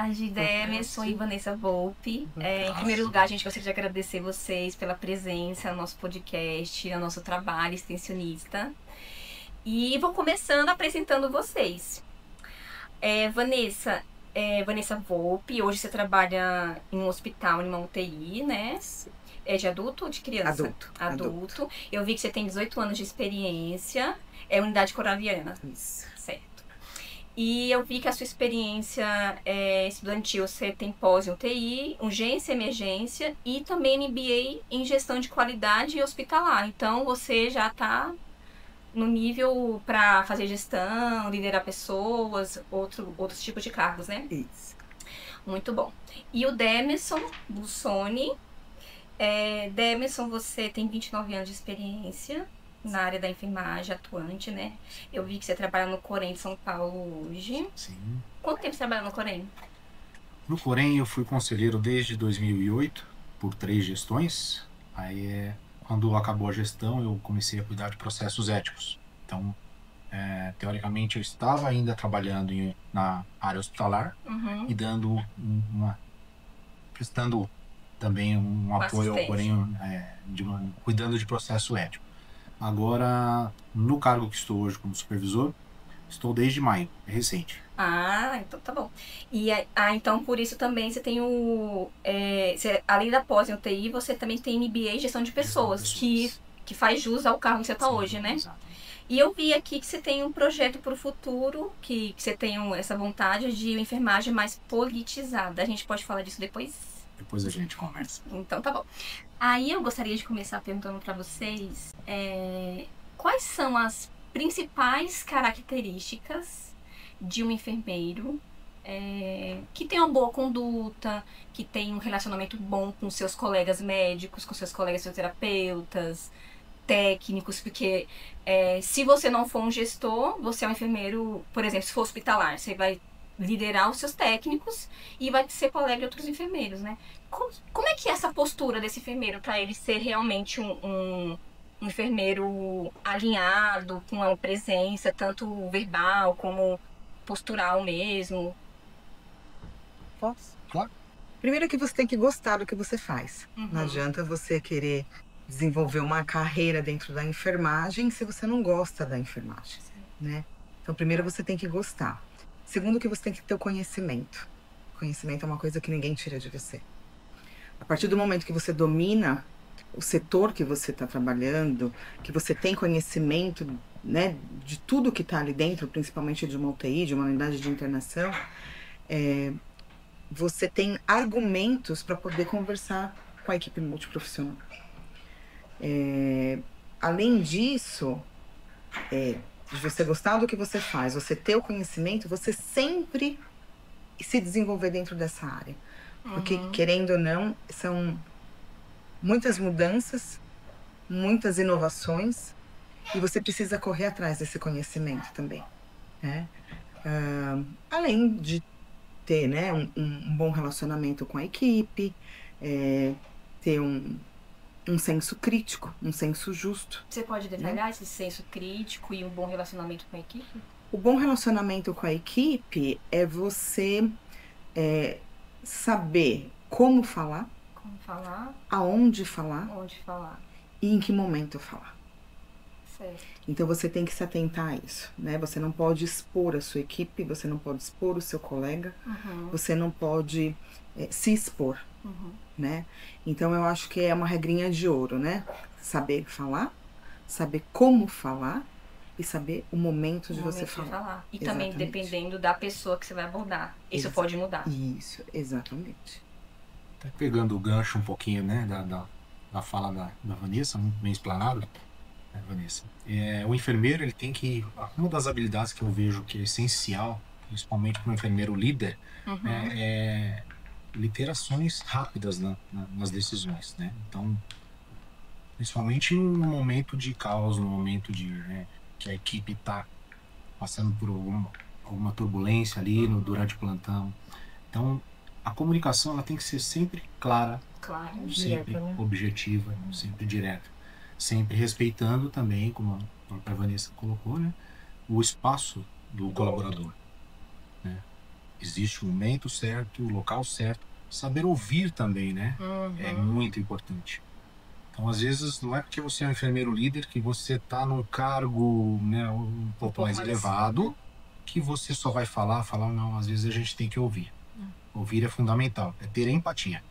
tarde, Demerson e Vanessa Volpi. Em primeiro lugar, a gente gostaria de agradecer vocês pela presença no nosso podcast, no nosso trabalho extensionista. E vou começando apresentando vocês. Vanessa Volpi, hoje você trabalha em um hospital, em uma UTI, né? É de adulto ou de criança? Adulto. Eu vi que você tem 18 anos de experiência. É unidade coraviana. Isso. Certo. E eu vi que a sua experiência estudantil, você tem pós em UTI, urgência, emergência e também MBA em gestão de qualidade hospitalar. Então, você já está no nível para fazer gestão, liderar pessoas, outros tipos de cargos, né? Isso. Muito bom. E o Demerson Bussoni. Demerson, você tem 29 anos de experiência na área da enfermagem, atuante, né? Eu vi que você trabalha no Corém de São Paulo hoje. Sim. Quanto tempo você trabalha no Corém? No Corém eu fui conselheiro desde 2008, por 3 gestões. Aí, quando acabou a gestão, eu comecei a cuidar de processos éticos. Então, teoricamente, eu estava ainda trabalhando na área hospitalar e prestando também um apoio ao Corém, cuidando de processo ético. Agora, no cargo que estou hoje como supervisor, estou desde maio, é recente. Ah, então tá bom. E então por isso também você tem além da pós em UTI, você também tem MBA em gestão de pessoas, que faz jus ao cargo que você está hoje, né? Exatamente. E eu vi aqui que você tem um projeto para o futuro, que você tem essa vontade de enfermagem mais politizada. A gente pode falar disso depois? Depois a gente conversa. Então tá bom. Aí eu gostaria de começar perguntando para vocês quais são as principais características de um enfermeiro que tem uma boa conduta, que tem um relacionamento bom com seus colegas médicos, com seus colegas fisioterapeutas, técnicos, porque se você não for um gestor, você é um enfermeiro, por exemplo, se for hospitalar, você vai liderar os seus técnicos e vai ser colega de outros enfermeiros, né? Como é que é essa postura desse enfermeiro para ele ser realmente um enfermeiro alinhado, com uma presença tanto verbal como postural mesmo? Posso? Claro. Primeiro que você tem que gostar do que você faz. Não adianta você querer desenvolver uma carreira dentro da enfermagem se você não gosta da enfermagem, né? Então, primeiro você tem que gostar. Segundo que você tem que ter o conhecimento. O conhecimento é uma coisa que ninguém tira de você. A partir do momento que você domina o setor que você está trabalhando, que você tem conhecimento, né, de tudo que está ali dentro, principalmente de uma UTI, de uma unidade de internação, você tem argumentos para poder conversar com a equipe multiprofissional. Além disso, de você gostar do que você faz, você ter o conhecimento, você sempre se desenvolver dentro dessa área. Porque, querendo ou não, são muitas mudanças, muitas inovações, e você precisa correr atrás desse conhecimento também, né? Além de ter, né, um bom relacionamento com a equipe, ter um senso crítico, um senso justo. Você pode detalhar esse senso crítico e um bom relacionamento com a equipe? O bom relacionamento com a equipe é você saber como falar, aonde falar, e em que momento falar. Certo. Então você tem que se atentar a isso, né? Você não pode expor a sua equipe, você não pode expor o seu colega, você não pode se expor, né? Então eu acho que é uma regrinha de ouro, né? Saber falar, saber como falar e saber o momento de você falar. E também dependendo da pessoa que você vai abordar. Isso pode mudar. Isso, exatamente. Tá pegando o gancho um pouquinho, né, da fala da Vanessa, muito bem explanado, né, Vanessa. O enfermeiro, ele tem que... Uma das habilidades que eu vejo que é essencial, principalmente para um enfermeiro líder, é ele ter ações rápidas nas decisões, né? Então, principalmente no momento de caos, no momento que a equipe está passando por alguma turbulência ali durante o plantão. Então, a comunicação ela tem que ser sempre clara, sempre objetiva, sempre direta. Sempre respeitando também, como a Vanessa colocou, né, o espaço do colaborador, né? Existe o momento certo, o local certo. Saber ouvir também, né? É muito importante. Então, às vezes, não é porque você é um enfermeiro líder que você está num cargo, né, um pouco mais elevado, que você só vai falar, não. Às vezes a gente tem que ouvir. Ouvir é fundamental, é ter empatia.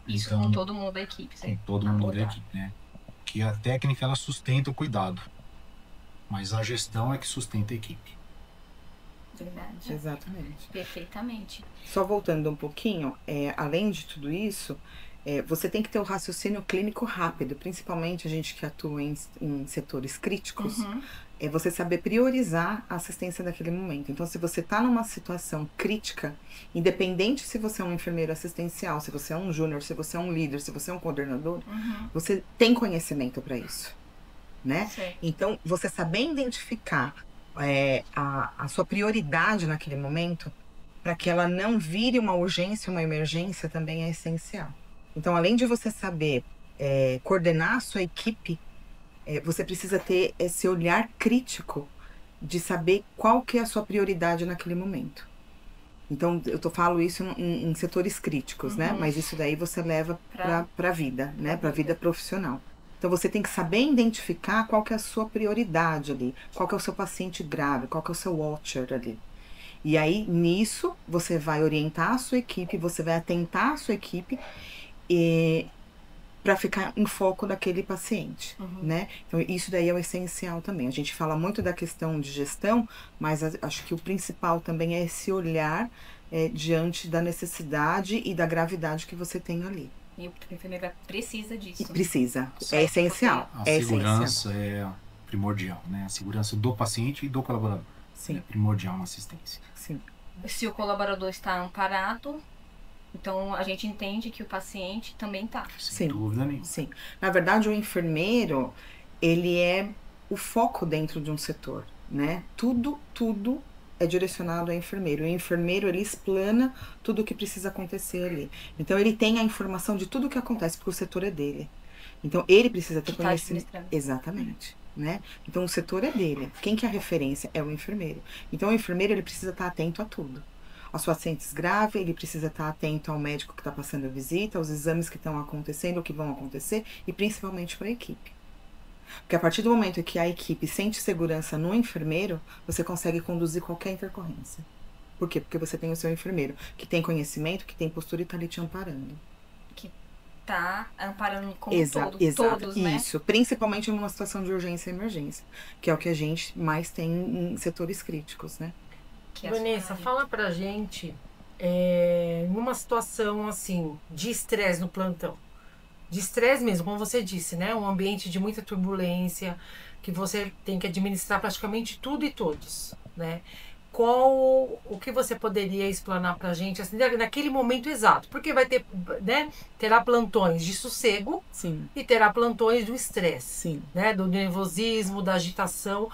Isso Então, com todo mundo da equipe, com todo mundo da equipe, né? Que a técnica, ela sustenta o cuidado. Mas a gestão é que sustenta a equipe. Verdade. Exatamente. Perfeitamente. Só voltando um pouquinho, além de tudo isso, você tem que ter o raciocínio clínico rápido, principalmente a gente que atua em setores críticos, é você saber priorizar a assistência naquele momento. Então, se você está numa situação crítica, independente se você é um enfermeiro assistencial, se você é um júnior, se você é um líder, se você é um coordenador, você tem conhecimento para isso, né? Certo. Então, você saber identificar a sua prioridade naquele momento, para que ela não vire uma urgência, uma emergência, também é essencial. Então, além de você saber coordenar a sua equipe, você precisa ter esse olhar crítico de saber qual que é a sua prioridade naquele momento. Então, falo isso em setores críticos, né? Mas isso daí você leva para a vida, né? Para a vida profissional. Então, você tem que saber identificar qual que é a sua prioridade ali, qual que é o seu paciente grave, qual que é o seu watcher ali. E aí, nisso, você vai orientar a sua equipe, você vai atentar a sua equipe para ficar em foco daquele paciente, né? Então, isso daí é o essencial também. A gente fala muito da questão de gestão, mas acho que o principal também é esse olhar diante da necessidade e da gravidade que você tem ali. E o enfermeiro precisa disso. Precisa. É essencial. A segurança é primordial, né? A segurança do paciente e do colaborador. Sim. É primordial na assistência. Sim. Se o colaborador está amparado, então a gente entende que o paciente também está. Sem dúvida nenhuma. Sim. Na verdade, o enfermeiro, ele é o foco dentro de um setor, né? Tudo é direcionado ao enfermeiro. O enfermeiro, ele explana tudo o que precisa acontecer ali. Então, ele tem a informação de tudo o que acontece, porque o setor é dele. Então, ele precisa ter conhecimento. Exatamente. Né? Então, o setor é dele. Quem que é a referência? É o enfermeiro. Então, o enfermeiro, ele precisa estar atento a tudo. Aos pacientes graves, ele precisa estar atento ao médico que está passando a visita, aos exames que estão acontecendo, ou que vão acontecer, e principalmente para a equipe. Porque a partir do momento que a equipe sente segurança no enfermeiro, você consegue conduzir qualquer intercorrência. Por quê? Porque você tem o seu enfermeiro, que tem conhecimento, que tem postura e está ali te amparando. Que está amparando como todos, né? Isso, principalmente numa situação de urgência e emergência, que é o que a gente mais tem em setores críticos, né? Vanessa, fala pra gente, numa situação assim, de estresse no plantão. De estresse mesmo, como você disse, né? Um ambiente de muita turbulência, que você tem que administrar praticamente tudo e todos, né? O que você poderia explanar pra gente, assim, naquele momento exato? Porque vai ter, né? Terá plantões de sossego. Sim. E terá plantões do estresse. Sim. Né? Do nervosismo, da agitação.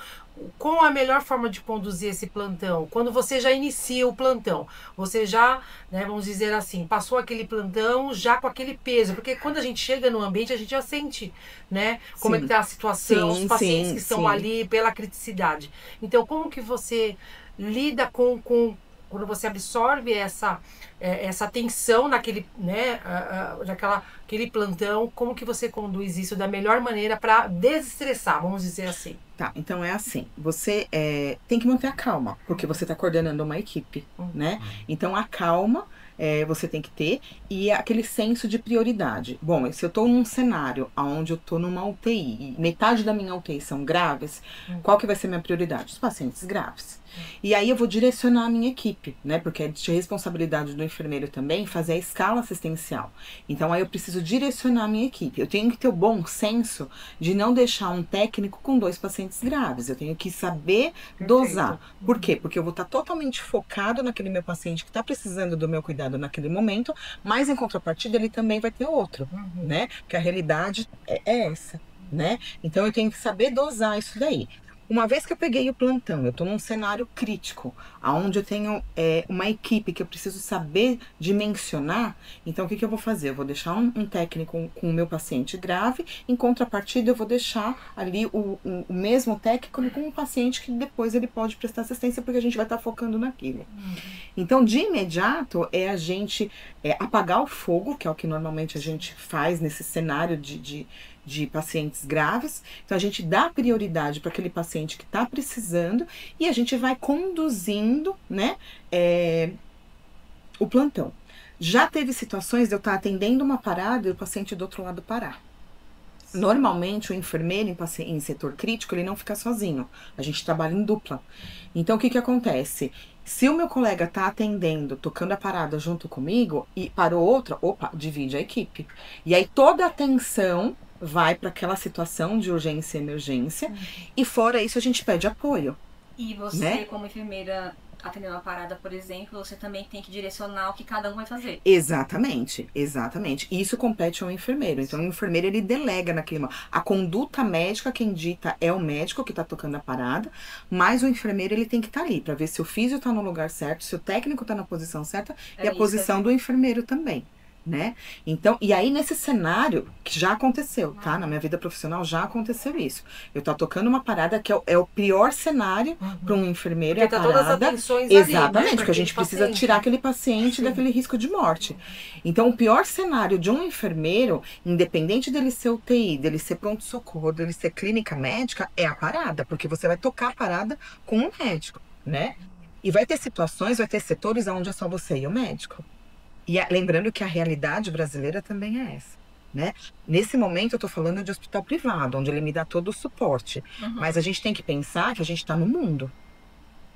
Qual a melhor forma de conduzir esse plantão? Quando você já inicia o plantão, você já, né, vamos dizer assim, passou aquele plantão já com aquele peso, porque quando a gente chega no ambiente, a gente já sente, né, como é que está a situação, os pacientes que estão ali pela criticidade. Então, como que você lida com quando você absorve essa tensão naquele, né, aquele plantão, como que você conduz isso da melhor maneira para desestressar, vamos dizer assim? Tá, então é assim, você tem que manter a calma, porque você está coordenando uma equipe, né? Então a calma você tem que ter e aquele senso de prioridade. Bom, se eu estou num cenário onde eu estou numa UTI e metade da minha UTI são graves, qual que vai ser minha prioridade? Os pacientes graves. E aí eu vou direcionar a minha equipe, né? Porque é de responsabilidade do enfermeiro também fazer a escala assistencial. Então aí eu preciso direcionar a minha equipe. Eu tenho que ter o bom senso de não deixar um técnico com 2 pacientes graves. Eu tenho que saber dosar. Por quê? Porque eu vou estar totalmente focado naquele meu paciente que está precisando do meu cuidado naquele momento, mas em contrapartida ele também vai ter outro, né? Porque a realidade é essa, né? Então eu tenho que saber dosar isso daí. Uma vez que eu peguei o plantão, eu tô num cenário crítico, onde eu tenho uma equipe que eu preciso saber dimensionar, então o que eu vou fazer? Eu vou deixar um técnico com o meu paciente grave, em contrapartida eu vou deixar ali o mesmo técnico com um paciente que depois ele pode prestar assistência, porque a gente vai estar focando naquilo. Então, de imediato, a gente apagar o fogo, que é o que normalmente a gente faz nesse cenário de pacientes graves. Então, a gente dá prioridade para aquele paciente que está precisando e a gente vai conduzindo, né, o plantão. Já teve situações de eu estar atendendo uma parada e o paciente do outro lado parar. Normalmente, o enfermeiro em setor crítico, ele não fica sozinho. A gente trabalha em dupla. Então, o que acontece? Se o meu colega está atendendo, tocando a parada junto comigo e parou outra, opa, divide a equipe. E aí, toda a atenção vai para aquela situação de urgência e emergência. E fora isso, a gente pede apoio. E você, né, como enfermeira, atendendo uma parada, por exemplo, você também tem que direcionar o que cada um vai fazer. Exatamente, exatamente. Isso compete ao enfermeiro. Então, o enfermeiro, ele delega naquele momento. A conduta médica, quem dita é o médico que está tocando a parada, mas o enfermeiro, ele tem que estar ali para ver se o físio está no lugar certo, se o técnico está na posição certa e a posição do enfermeiro também. Né? Então, e aí nesse cenário, que já aconteceu, tá? Na minha vida profissional já aconteceu isso. Eu tô tocando uma parada que é o pior cenário para um enfermeiro. Porque é a tá parada, todas as atenções exatamente, ali, né? porque a gente precisa tirar aquele paciente daquele risco de morte. Então, o pior cenário de um enfermeiro, independente dele ser UTI, dele ser pronto-socorro, dele ser clínica médica, é a parada, porque você vai tocar a parada com um médico, né? E vai ter situações, vai ter setores onde é só você e o médico. E lembrando que a realidade brasileira também é essa, né? Nesse momento eu tô falando de hospital privado, onde ele me dá todo o suporte. Mas a gente tem que pensar que a gente tá no mundo,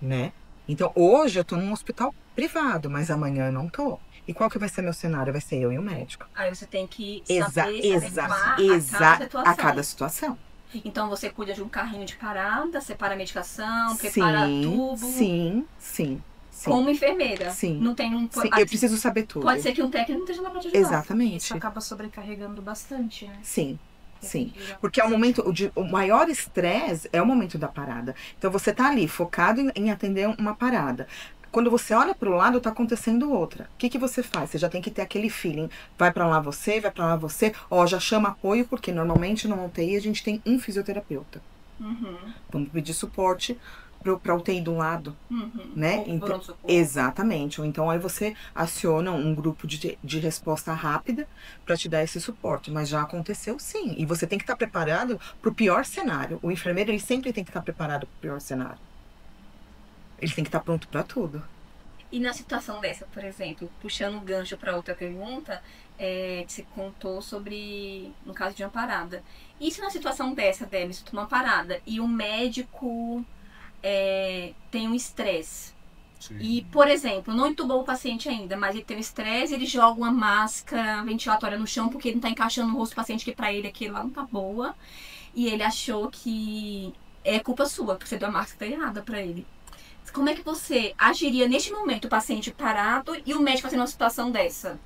né? Então hoje eu tô num hospital privado, mas amanhã eu não tô. E qual que vai ser meu cenário? Vai ser eu e o médico. Aí você tem que saber a cada situação. Então você cuida de um carrinho de parada, separa a medicação, prepara tubo. Sim. Como enfermeira. Sim. Não tem um... Sim, eu preciso saber tudo. Pode ser que um técnico não esteja lá pra te ajudar. Exatamente. Isso acaba sobrecarregando bastante, né? Sim. Porque é o momento, o maior estresse é o momento da parada. Então você tá ali focado em atender uma parada. Quando você olha pro lado, tá acontecendo outra. O que você faz? Você já tem que ter aquele feeling. Vai pra lá você, vai pra lá você. Já chama apoio, porque normalmente no UTI a gente tem um fisioterapeuta. Vamos pedir suporte para UTI do lado, né? Então, exatamente. Ou então aí você aciona um grupo de resposta rápida para te dar esse suporte. Mas já aconteceu sim. E você tem que estar preparado para o pior cenário. O enfermeiro, ele sempre tem que estar preparado para o pior cenário. Ele tem que estar pronto para tudo. E na situação dessa, por exemplo, puxando um gancho para outra pergunta, você contou sobre, no caso de uma parada. E se na situação dessa, Débora, você toma uma parada e o médico tem um estresse. E, por exemplo, não entubou o paciente ainda, mas ele tem um estresse, ele joga uma máscara ventilatória no chão porque ele não tá encaixando no rosto do paciente, que pra ele aquilo lá não tá boa. E ele achou que é culpa sua, porque você deu a máscara errada pra ele. Como é que você agiria neste momento, o paciente parado e o médico fazendo uma situação dessa?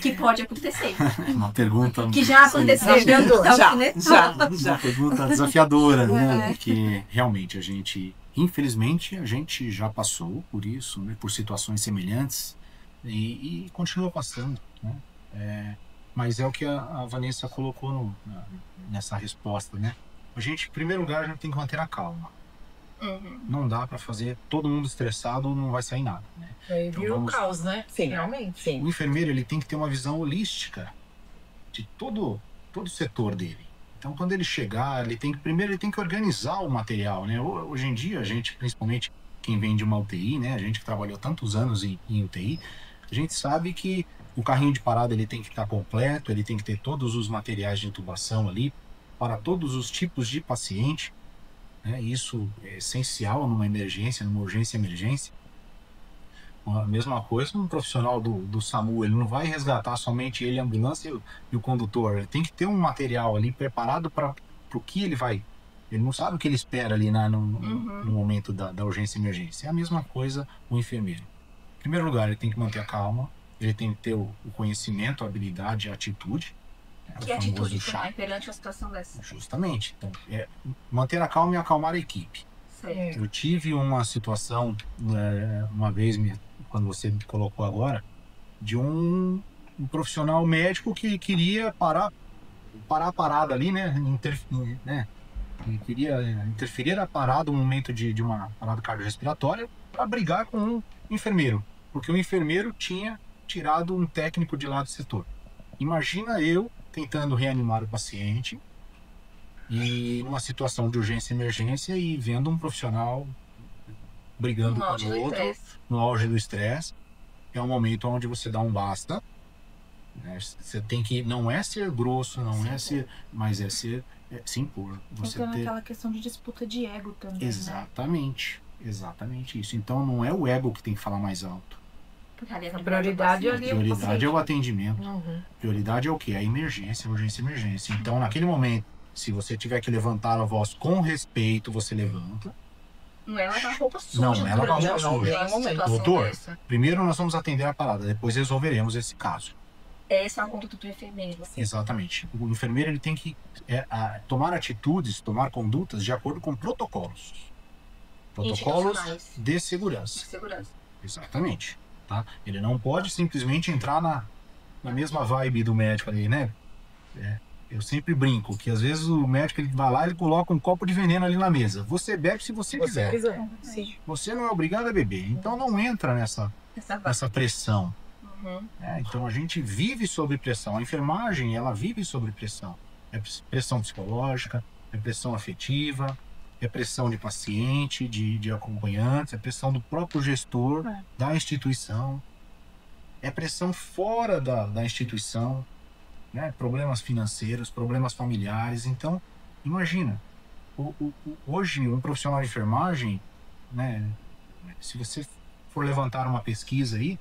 Que pode acontecer. Uma pergunta... Que já aconteceu. Já. Uma pergunta desafiadora, né? Porque realmente infelizmente, a gente já passou por isso, né? Por situações semelhantes e continua passando, né? Mas é o que a Vanessa colocou nessa resposta, né? Em primeiro lugar, a gente tem que manter a calma. Não dá para fazer todo mundo estressado, não vai sair nada, né? Então, vira um caos, né? Sim, realmente. Sim. O enfermeiro, ele tem que ter uma visão holística de todo o setor dele. Então, quando ele chegar, primeiro ele tem que organizar o material, né? Hoje em dia, a gente, principalmente quem vem de uma UTI, né? A gente que trabalhou tantos anos em UTI, a gente sabe que o carrinho de parada ele tem que estar completo, ele tem que ter todos os materiais de intubação ali para todos os tipos de paciente. Isso é essencial numa emergência, numa urgência-emergência. A mesma coisa, um profissional do SAMU, ele não vai resgatar somente ele, a ambulância e o condutor. Ele tem que ter um material ali preparado para o que ele vai. Ele não sabe o que ele espera ali no momento da urgência-emergência. É a mesma coisa o enfermeiro. Em primeiro lugar, ele tem que manter a calma, ele tem que ter o conhecimento, a habilidade, a atitude, Que atitude tomar perante uma situação dessa? Justamente. Então, manter a calma e acalmar a equipe. Certo. Eu tive uma situação, uma vez, quando você me colocou agora, de um profissional médico que queria parar a parada ali, né? Queria interferir a parada, um momento de uma parada cardiorrespiratória, para brigar com um enfermeiro. Porque o enfermeiro tinha tirado um técnico de lá do setor. Imagina eu tentando reanimar o paciente e numa situação de urgência e emergência e vendo um profissional brigando com o outro, no auge do estresse. É um momento onde você dá um basta, né? Você tem que, não é ser grosso, não é ser, mas é ser, se impor. Você Então aquela questão de disputa de ego também, Exatamente, exatamente isso. Então não é o ego que tem que falar mais alto. A prioridade A prioridade é o atendimento. Uhum. Prioridade é o quê? A emergência, urgência e emergência. Então, naquele momento, se você tiver que levantar a voz com respeito, você levanta. Não é lavar roupa suja. Não é lavar roupa suja. Doutor, primeiro nós vamos atender a parada, depois resolveremos esse caso. Essa é uma conduta do enfermeiro. Assim. Exatamente. O enfermeiro ele tem que tomar atitudes, tomar condutas de acordo com protocolos. Protocolos de segurança. De segurança. Exatamente. Tá? Ele não pode simplesmente entrar na mesma vibe do médico ali, né? Eu sempre brinco que às vezes o médico ele vai lá e ele coloca um copo de veneno ali na mesa. Você bebe se você quiser. Sim. Você não é obrigado a beber. Então não entra nessa pressão. Uhum. Então a gente vive sob pressão. A enfermagem, ela vive sob pressão. É pressão psicológica, é pressão afetiva, é pressão de paciente, de acompanhantes, é pressão do próprio gestor, da instituição. É pressão fora da instituição, né? Problemas financeiros, problemas familiares. Então, imagina, hoje um profissional de enfermagem, né? Se você for levantar uma pesquisa aí,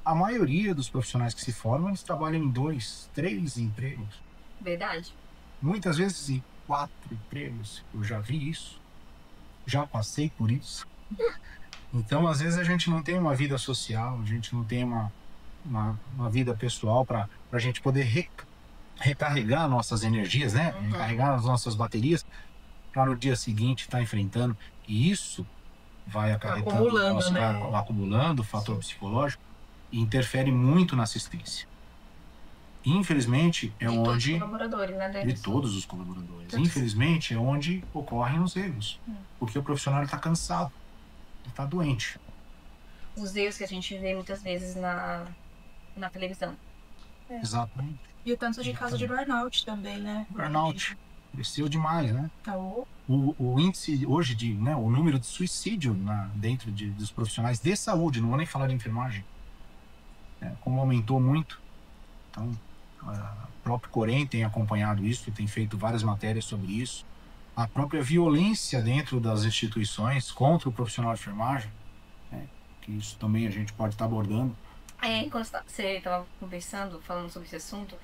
a maioria dos profissionais que se formam, eles trabalham em 2, 3 empregos. Verdade. Muitas vezes em 4 empregos. Eu já vi isso. Já passei por isso. Então, às vezes, a gente não tem uma vida social, a gente não tem uma vida pessoal para a gente poder recarregar nossas energias, né? Uhum. Recarregar as nossas baterias para no dia seguinte estar enfrentando. E isso vai acarretando, vai acumulando o fator psicológico e interfere muito na assistência. Infelizmente, é de onde... todos os colaboradores, né, de todos os colaboradores. Infelizmente, é onde ocorrem os erros. Porque o profissional está cansado, ele está doente. Os erros que a gente vê muitas vezes na televisão. Exatamente. E o tanto de caso de burnout também, né? Burnout cresceu demais, né? Então, O índice hoje o número de suicídio dentro dos profissionais de saúde, não vou nem falar de enfermagem, como aumentou muito. Então, o próprio Corém tem acompanhado isso, tem feito várias matérias sobre isso. A própria violência dentro das instituições contra o profissional de enfermagem, que isso também a gente pode estar abordando. Quando você estava conversando, falando sobre esse assunto,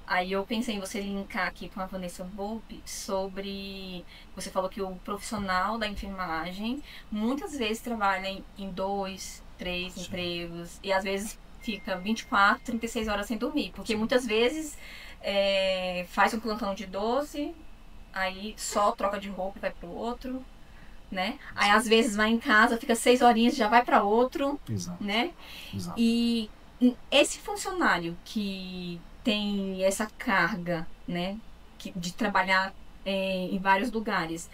aí eu pensei em você linkar aqui com a Vanessa Volpe sobre... Você falou que o profissional da enfermagem muitas vezes trabalha em 2, 3 empregos e às vezes fica 24, 36 horas sem dormir. Porque muitas vezes faz um plantão de 12, aí só troca de roupa e vai pro outro, né? Aí às vezes vai em casa, fica 6 horinhas e já vai para outro. Exato. Né? Exato. E esse funcionário que tem essa carga, né, de trabalhar em vários lugares,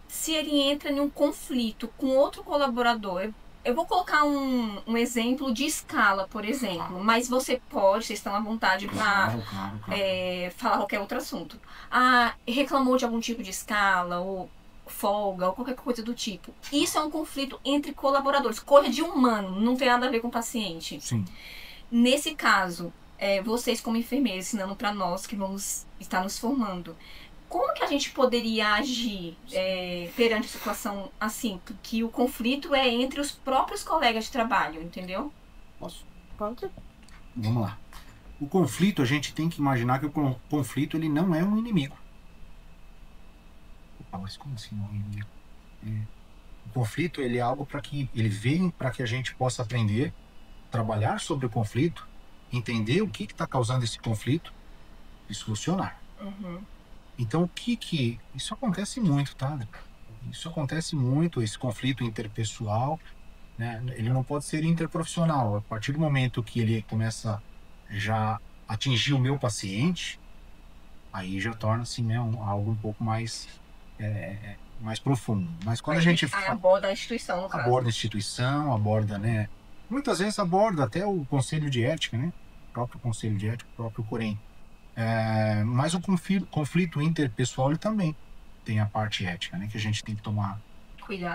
se ele entra em um conflito com outro colaborador, eu vou colocar um exemplo de escala, por exemplo, mas vocês estão à vontade para falar qualquer outro assunto. Reclamou de algum tipo de escala, ou folga, ou qualquer coisa do tipo. Isso é um conflito entre colaboradores, coisa de humano, não tem nada a ver com o paciente. Sim. Nesse caso, vocês como enfermeiros, ensinando para nós que vamos estar nos formando, como que a gente poderia agir perante a situação assim? Porque o conflito é entre os próprios colegas de trabalho, entendeu? Posso? Pode. Vamos lá. O conflito, a gente tem que imaginar que o conflito ele não é um inimigo. Mas como assim não é um inimigo? O conflito ele é algo ele vem para que a gente possa aprender, trabalhar sobre o conflito entender o que está causando esse conflito e solucionar. Então, isso acontece muito, tá? Isso acontece muito, esse conflito interpessoal, né? Ele não pode ser interprofissional. A partir do momento que ele começa já a atingir o meu paciente, aí já torna-se, né, algo um pouco mais profundo. Mas quando a gente aborda a instituição, no caso. Aborda a instituição, aborda, né? Muitas vezes aborda até o Conselho de Ética, né? O próprio Conselho de Ética, o próprio Corém. Mas o conflito interpessoal ele também tem a parte ética, né? Que a gente tem que tomar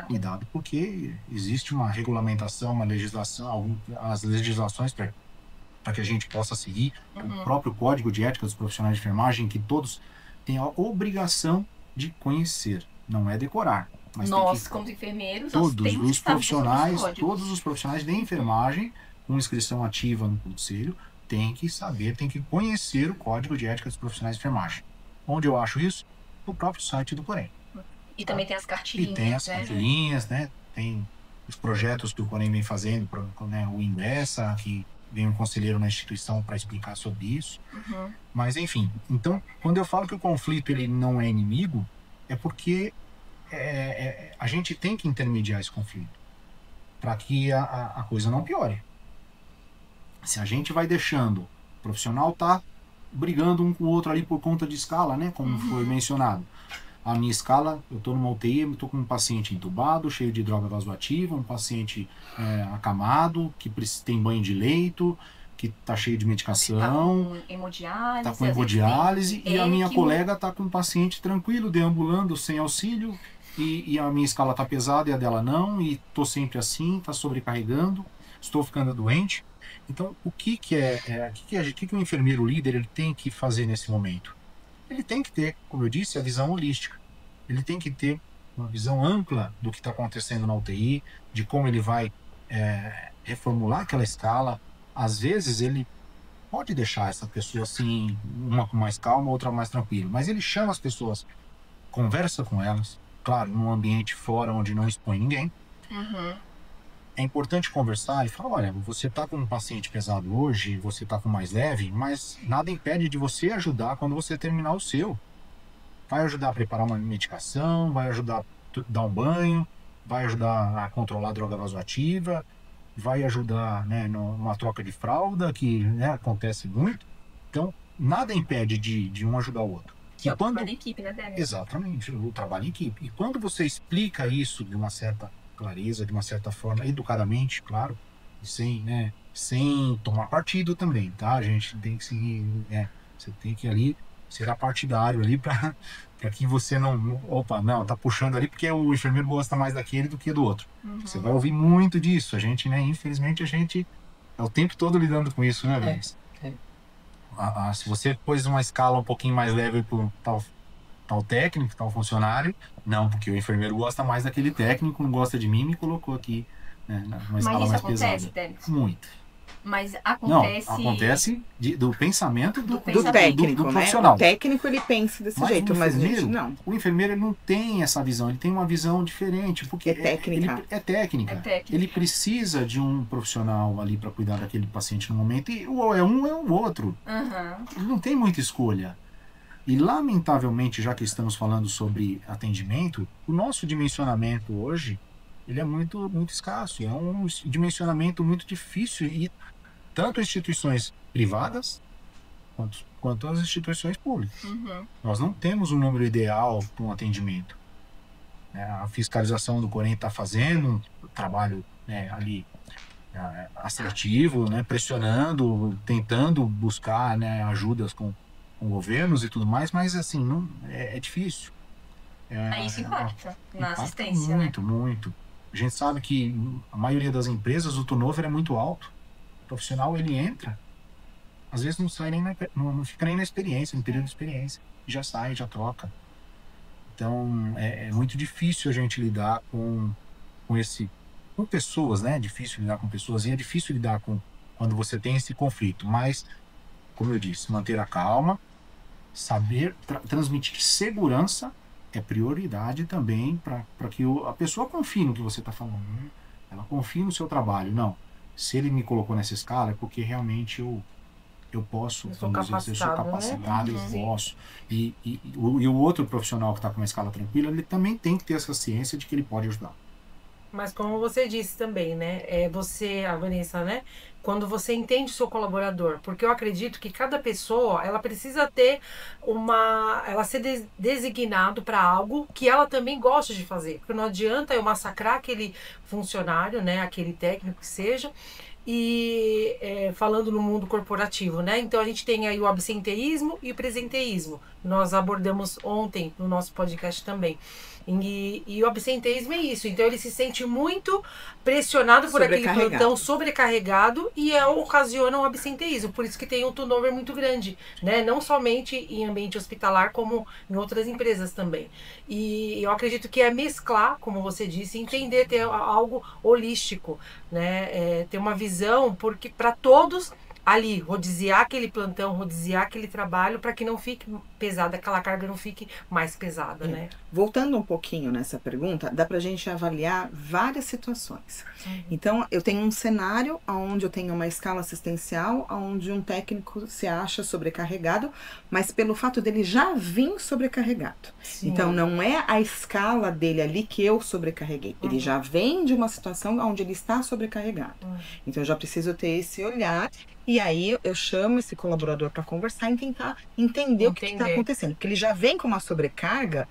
cuidado, porque existe uma regulamentação, uma legislação, as legislações para que a gente possa seguir, o próprio Código de Ética dos Profissionais de Enfermagem, que todos têm a obrigação de conhecer, não é decorar. Mas nós, como enfermeiros, todos nós temos os profissionais, todos os profissionais de enfermagem com inscrição ativa no conselho têm que saber, têm que conhecer o Código de Ética dos Profissionais de Enfermagem. Onde eu acho isso? No próprio site do Corém. E também tem as cartilhinhas. E tem as cartilhinhas, né? Tem os projetos que o Corém vem fazendo, né? O Ingressa, que vem um conselheiro na instituição para explicar sobre isso. Mas, enfim, então, quando eu falo que o conflito ele não é inimigo, é porque a gente tem que intermediar esse conflito para que a coisa não piore. Se a gente vai deixando, o profissional tá brigando um com o outro ali por conta de escala, né? Como foi mencionado. A minha escala, eu estou numa UTI, eu estou com um paciente entubado, cheio de droga vasoativa, um paciente acamado, que tem banho de leito, que está cheio de medicação, está com hemodiálise, e a minha colega está com um paciente tranquilo, deambulando, sem auxílio, e a minha escala está pesada e a dela não, e estou sempre assim, está sobrecarregando, estou ficando doente. Então, o que o enfermeiro líder ele tem que fazer nesse momento? Ele tem que ter, como eu disse, a visão holística. Ele tem que ter uma visão ampla do que está acontecendo na UTI, de como ele vai reformular aquela escala. Às vezes ele pode deixar essa pessoa assim, uma com mais calma, outra mais tranquila, mas ele chama as pessoas, conversa com elas, claro, num ambiente fora onde não expõe ninguém. É importante conversar e falar, olha, você está com um paciente pesado hoje, você está com mais leve, mas nada impede de você ajudar quando você terminar o seu. Vai ajudar a preparar uma medicação, vai ajudar a dar um banho, vai ajudar a controlar a droga vasoativa, vai ajudar, né, numa troca de fralda, que, né, acontece muito. Então, nada impede de um ajudar o outro. Que é o trabalho em equipe, né, Débora? Exatamente, o trabalho em equipe. E quando você explica isso de uma certa clareza, de uma certa forma, educadamente, claro, sem tomar partido também, tá? A gente tem que seguir, você tem que ali ser partidário ali para que você não tá puxando ali porque o enfermeiro gosta mais daquele do que do outro. Você vai ouvir muito disso. A gente, né, infelizmente, é o tempo todo lidando com isso, né, Luiz? Se você pôs uma escala um pouquinho mais leve pro tal técnico, tal funcionário, não, porque o enfermeiro gosta mais daquele técnico, não gosta de mim, me colocou aqui, né, numa escala mais pesada. Técnico? Muito. Mas acontece... Não, acontece do pensamento do técnico, do né? profissional. O técnico ele pensa desse jeito, mas não. O enfermeiro ele não tem essa visão, ele tem uma visão diferente, porque é técnica. É técnica. Ele precisa de um profissional ali para cuidar daquele paciente no momento, e ou é um ou é o outro. Ele não tem muita escolha. E, lamentavelmente, já que estamos falando sobre atendimento, o nosso dimensionamento hoje, ele é muito, muito escasso. É um dimensionamento muito difícil, e tanto instituições privadas quanto as instituições públicas. Nós não temos um número ideal para um atendimento. A fiscalização do Corém está fazendo um trabalho, né, ali assertivo, né, pressionando, tentando buscar, né, ajudas com governos e tudo mais, mas assim, não, é difícil. Isso impacta na assistência, muito, né? Muito. A gente sabe que a maioria das empresas, o turnover é muito alto. O profissional, ele entra, às vezes não sai nem não fica nem na experiência, no período de experiência. Já sai, já troca. Então, é muito difícil a gente lidar com pessoas, né? É difícil lidar com pessoas, e é difícil lidar quando você tem esse conflito. Mas, como eu disse, manter a calma, saber transmitir segurança é prioridade também para que a pessoa confie no que você está falando, né? Ela confie no seu trabalho. Não, se ele me colocou nessa escala é porque realmente eu posso, Eu sou vamos dizer, eu sou capacitado, capacitado, eu posso. E o outro profissional que está com uma escala tranquila, ele também tem que ter essa ciência de que ele pode ajudar. Mas como você disse também, né? A Vanessa, né? Quando você entende o seu colaborador, porque eu acredito que cada pessoa, ela precisa ter ela ser designado para algo que ela também gosta de fazer. Porque não adianta eu massacrar aquele funcionário, né? Aquele técnico que seja, e falando no mundo corporativo, né? Então a gente tem aí o absenteísmo e o presenteísmo. Nós abordamos ontem no nosso podcast também. E o absenteísmo é isso. Então ele se sente muito pressionado por aquele plantão, sobrecarregado, e ocasiona um absenteísmo. Por isso que tem um turnover muito grande, né? Não somente em ambiente hospitalar, como em outras empresas também. E eu acredito que é mesclar, como você disse, entender, ter algo holístico, né? Ter uma visão, porque para todos ali, rodiziar aquele plantão, rodiziar aquele trabalho, para que não fique pesada, aquela carga não fique mais pesada, né? Voltando um pouquinho nessa pergunta, dá pra gente avaliar várias situações. Então, eu tenho um cenário onde eu tenho uma escala assistencial, onde um técnico se acha sobrecarregado, mas pelo fato dele já vir sobrecarregado. Sim. Então, não é a escala dele ali que eu sobrecarreguei. Ele já vem de uma situação onde ele está sobrecarregado. Então, eu já preciso ter esse olhar. E aí eu chamo esse colaborador para conversar e tentar entender o que está acontecendo. Porque ele já vem com uma sobrecarga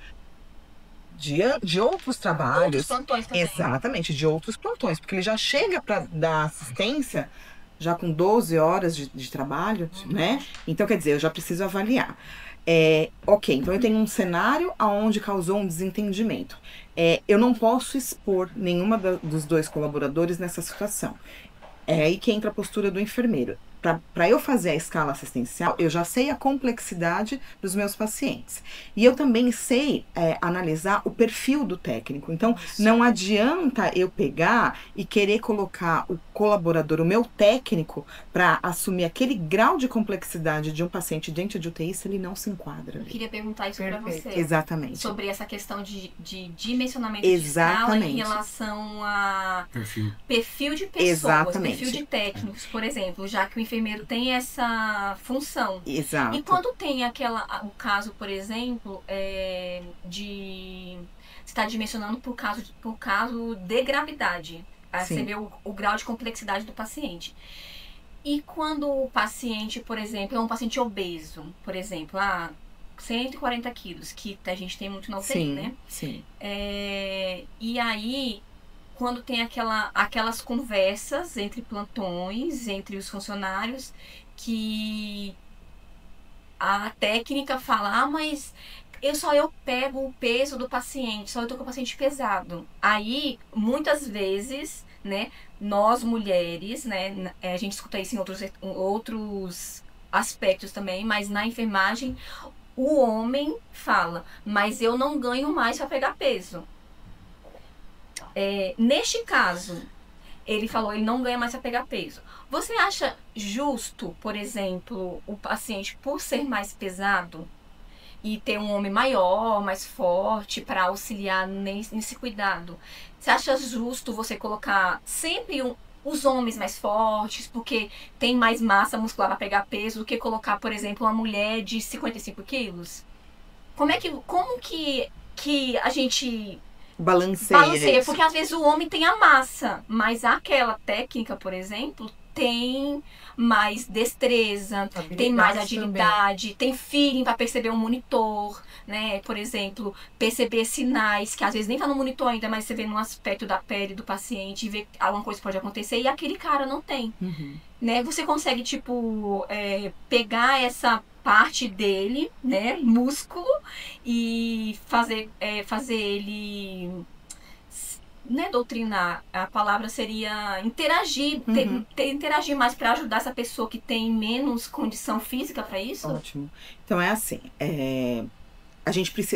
de outros trabalhos. Outros plantões também. Exatamente, de outros plantões. Porque ele já chega para dar assistência já com 12 horas de trabalho, né? Então, quer dizer, eu já preciso avaliar. Ok, então eu tenho um cenário onde causou um desentendimento. Eu não posso expor nenhuma dos dois colaboradores nessa situação. É aí que entra a postura do enfermeiro. Para eu fazer a escala assistencial, eu já sei a complexidade dos meus pacientes. E eu também sei analisar o perfil do técnico. Então, não adianta eu pegar e querer colocar o colaborador, o meu técnico, para assumir aquele grau de complexidade de um paciente dentro de UTI se ele não se enquadra. Eu queria perguntar isso para você. Exatamente. Sobre essa questão de dimensionamento de escala em relação a perfil de pessoas, perfil de técnicos, por exemplo, já que o enfermeiro tem essa função. Exato. E quando tem o caso, por exemplo, de você está dimensionando por caso de gravidade, você vê o grau de complexidade do paciente. E quando o paciente, por exemplo, é um paciente obeso, por exemplo, 140 quilos, que a gente tem muito na UTI, né? Sim. E aí, quando tem aquelas conversas entre plantões, entre os funcionários, que a técnica fala, mas eu pego o peso do paciente, só eu tô com o paciente pesado. Aí, muitas vezes, né, nós mulheres, né, a gente escuta isso em outros aspectos também, mas na enfermagem, o homem fala, mas eu não ganho mais para pegar peso. Neste caso, ele falou, ele não ganha mais para pegar peso. Você acha justo, por exemplo, o paciente, por ser mais pesado, e ter um homem maior, mais forte, para auxiliar nesse cuidado? Você acha justo você colocar sempre os homens mais fortes, porque tem mais massa muscular para pegar peso, do que colocar, por exemplo, uma mulher de 55 quilos? Como que a gente balanceia, porque às vezes o homem tem a massa, mas aquela técnica, por exemplo, tem mais destreza, tem mais agilidade, tem feeling para perceber um monitor, né? Por exemplo, perceber sinais que às vezes nem tá no monitor ainda, mas você vê num aspecto da pele do paciente e vê que alguma coisa pode acontecer e aquele cara não tem, né? Você consegue, pegar essa parte dele, né, músculo, e fazer ele, né, doutrinar, a palavra seria interagir, interagir mais para ajudar essa pessoa que tem menos condição física para isso? Ótimo. Então é assim,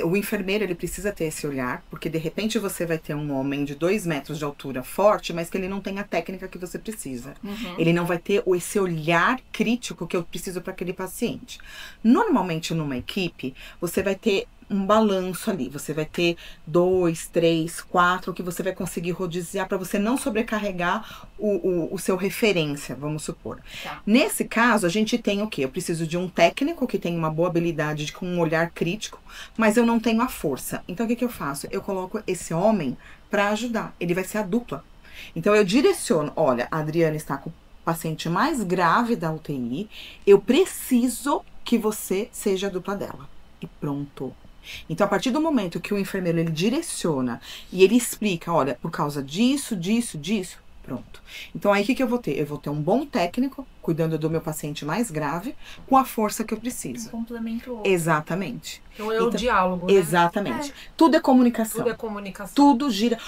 o enfermeiro, ele precisa ter esse olhar, porque de repente você vai ter um homem de 2 metros de altura forte, mas que ele não tem a técnica que você precisa. Ele não vai ter esse olhar crítico que eu preciso para aquele paciente. Normalmente numa equipe, você vai ter um balanço ali. Você vai ter 2, 3, 4 que você vai conseguir rodiziar para você não sobrecarregar o seu referência, vamos supor. Tá. Nesse caso, a gente tem o quê? Eu preciso de um técnico que tem uma boa habilidade com um olhar crítico, mas eu não tenho a força. Então, o que eu faço? Eu coloco esse homem para ajudar. Ele vai ser a dupla. Então, eu direciono. Olha, a Adriana está com o paciente mais grave da UTI. Eu preciso que você seja a dupla dela. E pronto. Então, a partir do momento que o enfermeiro ele direciona e ele explica, olha, por causa disso, pronto. Então, aí o que eu vou ter? Eu vou ter um bom técnico cuidando do meu paciente mais grave com a força que eu preciso. Um complemento outro. Exatamente. Então é o diálogo, né? Exatamente. Tudo é comunicação. Tudo é comunicação. Tudo gira.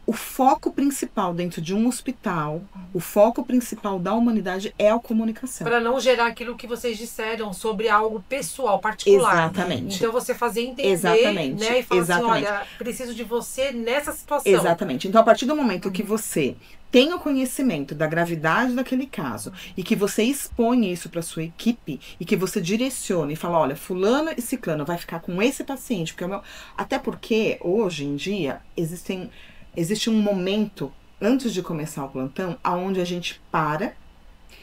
O foco principal dentro de um hospital, o foco principal da humanidade é a comunicação. Para não gerar aquilo que vocês disseram sobre algo pessoal, particular. Exatamente. Então você fazer entender, Exatamente. né? E falar Exatamente. assim, olha, preciso de você nessa situação. Exatamente. Então, a partir do momento que você tem o conhecimento da gravidade daquele caso e que você expõe isso para sua equipe e que você direcione e fala, olha, fulano e ciclano vai ficar com esse paciente, porque até porque hoje em dia existe um momento antes de começar o plantão aonde a gente para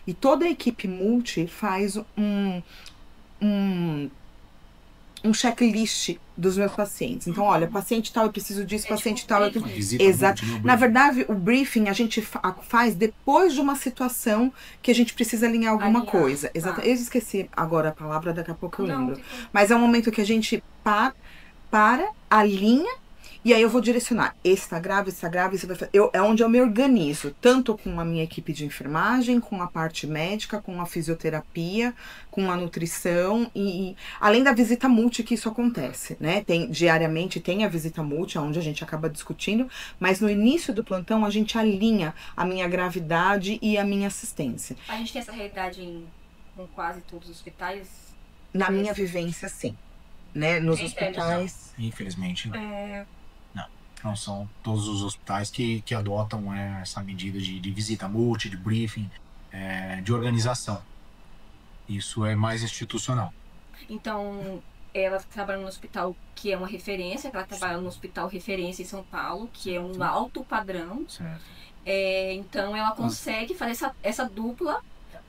e toda a equipe multi faz um checklist dos meus pacientes. Então, olha, paciente tal, eu preciso disso, paciente tal, eu preciso... Exato. Na verdade, o briefing a gente faz depois de uma situação que a gente precisa alinhar alguma coisa. Exato. Eu esqueci agora a palavra, daqui a pouco eu lembro. Mas é um momento que a gente para, alinha, e aí eu vou direcionar, esse tá grave, esse vai fazer. É onde eu me organizo, tanto com a minha equipe de enfermagem, com a parte médica, com a fisioterapia, com a nutrição e além da visita multi que isso acontece, né? Diariamente tem a visita multi, onde a gente acaba discutindo, mas no início do plantão a gente alinha a minha gravidade e a minha assistência. A gente tem essa realidade em quase todos os hospitais? Na minha vivência, sim. Né? Nos hospitais... Infelizmente, não. Não são todos os hospitais que adotam essa medida de visita multi, de briefing, de organização. Isso é mais institucional. Então, ela trabalha no hospital que é uma referência, ela trabalha no hospital referência em São Paulo, que é um alto padrão. Certo. Então, ela consegue fazer essa dupla.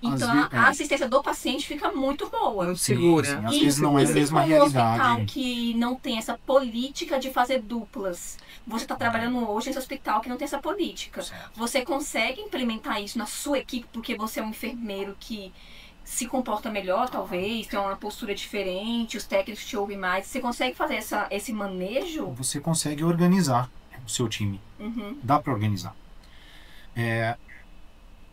Então, a assistência do paciente fica muito boa. Muito segura. Sim. Às vezes não é a mesma realidade. Um hospital que não tem essa política de fazer duplas. Você está trabalhando hoje nesse hospital que não tem essa política. Certo. Você consegue implementar isso na sua equipe porque você é um enfermeiro que se comporta melhor, talvez, tem uma postura diferente, os técnicos te ouvem mais. Você consegue fazer esse manejo? Você consegue organizar o seu time. Uhum. Dá para organizar. É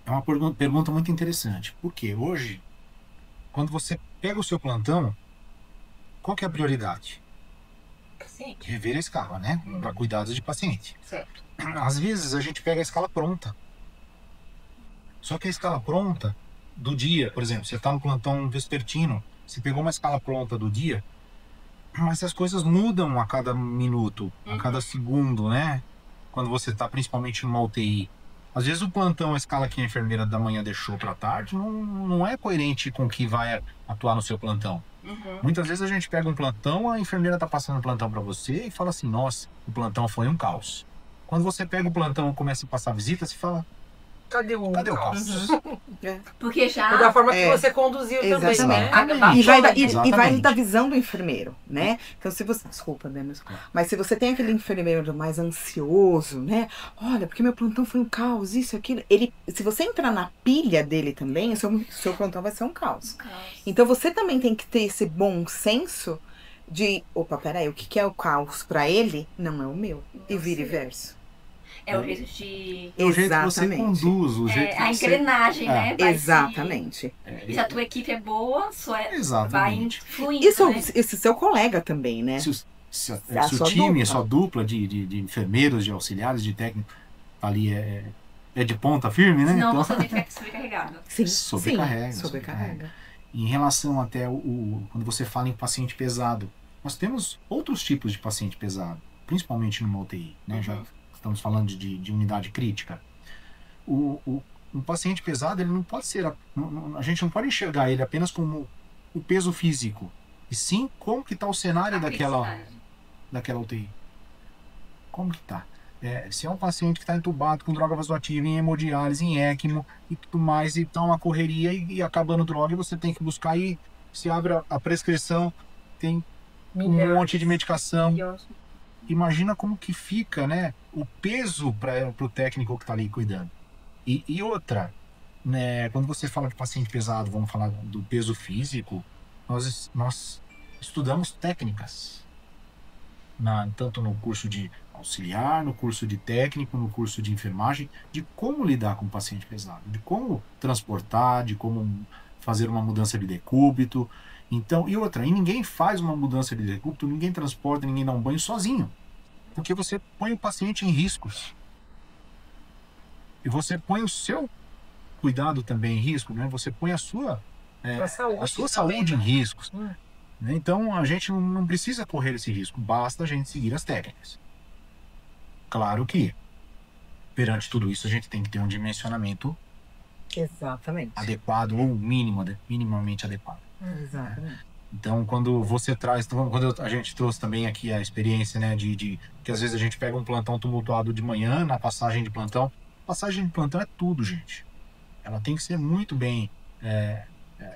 uma pergunta muito interessante. Porque hoje, quando você pega o seu plantão, qual que é a prioridade? Paciente. Rever a escala, né? Para cuidados de paciente. Certo. Às vezes a gente pega a escala pronta. Só que a escala pronta do dia, por exemplo, você está no plantão vespertino, você pegou uma escala pronta do dia, mas as coisas mudam a cada minuto, a cada segundo, né? Quando você está principalmente numa UTI. Às vezes o plantão, a escala que a enfermeira da manhã deixou para tarde, não é coerente com o que vai atuar no seu plantão. Uhum. Muitas vezes a gente pega um plantão, a enfermeira tá passando o plantão para você e fala assim, nossa, o plantão foi um caos. Quando você pega o plantão e começa a passar visita, você fala, Cadê o caos? Porque já... Da forma que você conduziu também, Exatamente. né? E vai da visão do enfermeiro, né? Então, se você... Desculpa, Denis. Mas se você tem aquele enfermeiro mais ansioso, né? Olha, porque meu plantão foi um caos, isso, aquilo. Se você entrar na pilha dele também, o seu plantão vai ser um caos. Então, você também tem que ter esse bom senso de... Opa, peraí, o que é o caos para ele não é o meu. E vice-versa. É o jeito de... É o jeito que você conduz, o jeito que a engrenagem, né? Exatamente. Se a tua equipe é boa, vai Exatamente. fluindo, Esse seu colega também, né? Se o time, a sua dupla de enfermeiros, de auxiliares, de técnico, ali é de ponta firme, né? Senão então, você fica sobrecarregado. Sim, sobrecarrega. Em relação até quando você fala em paciente pesado, nós temos outros tipos de paciente pesado, principalmente numa UTI, né? Já estamos falando de unidade crítica. Um paciente pesado, ele não pode ser... A gente não pode enxergar ele apenas como o peso físico. e sim como que está o cenário A daquela criticidade. UTI. Como que tá? Se é um paciente que está entubado com droga vasoativa, em hemodiálise, em ECMO e tudo mais, e tá uma correria e acabando droga, e você tem que buscar aí, se abre a prescrição, tem um monte de medicação. Imagina como que fica, né, o peso para o técnico que está ali cuidando. E outra, né, quando você fala de paciente pesado, vamos falar do peso físico, nós estudamos técnicas, tanto no curso de auxiliar, no curso de técnico, no curso de enfermagem, de como lidar com o paciente pesado, de como transportar, de como fazer uma mudança de decúbito. Então, e outra, e ninguém faz uma mudança de decúbito, ninguém transporta, ninguém dá um banho sozinho. Porque você põe o paciente em riscos. E você põe o seu cuidado também em risco, né? Você põe a sua saúde em riscos. Então, a gente não precisa correr esse risco, basta a gente seguir as técnicas. Claro que, perante tudo isso, a gente tem que ter um dimensionamento Exatamente. adequado ou minimamente adequado. Exatamente. Então, quando você traz, quando a gente trouxe também aqui a experiência, né, de que às vezes a gente pega um plantão tumultuado de manhã, na passagem de plantão. Passagem de plantão é tudo, gente. Ela tem que ser muito bem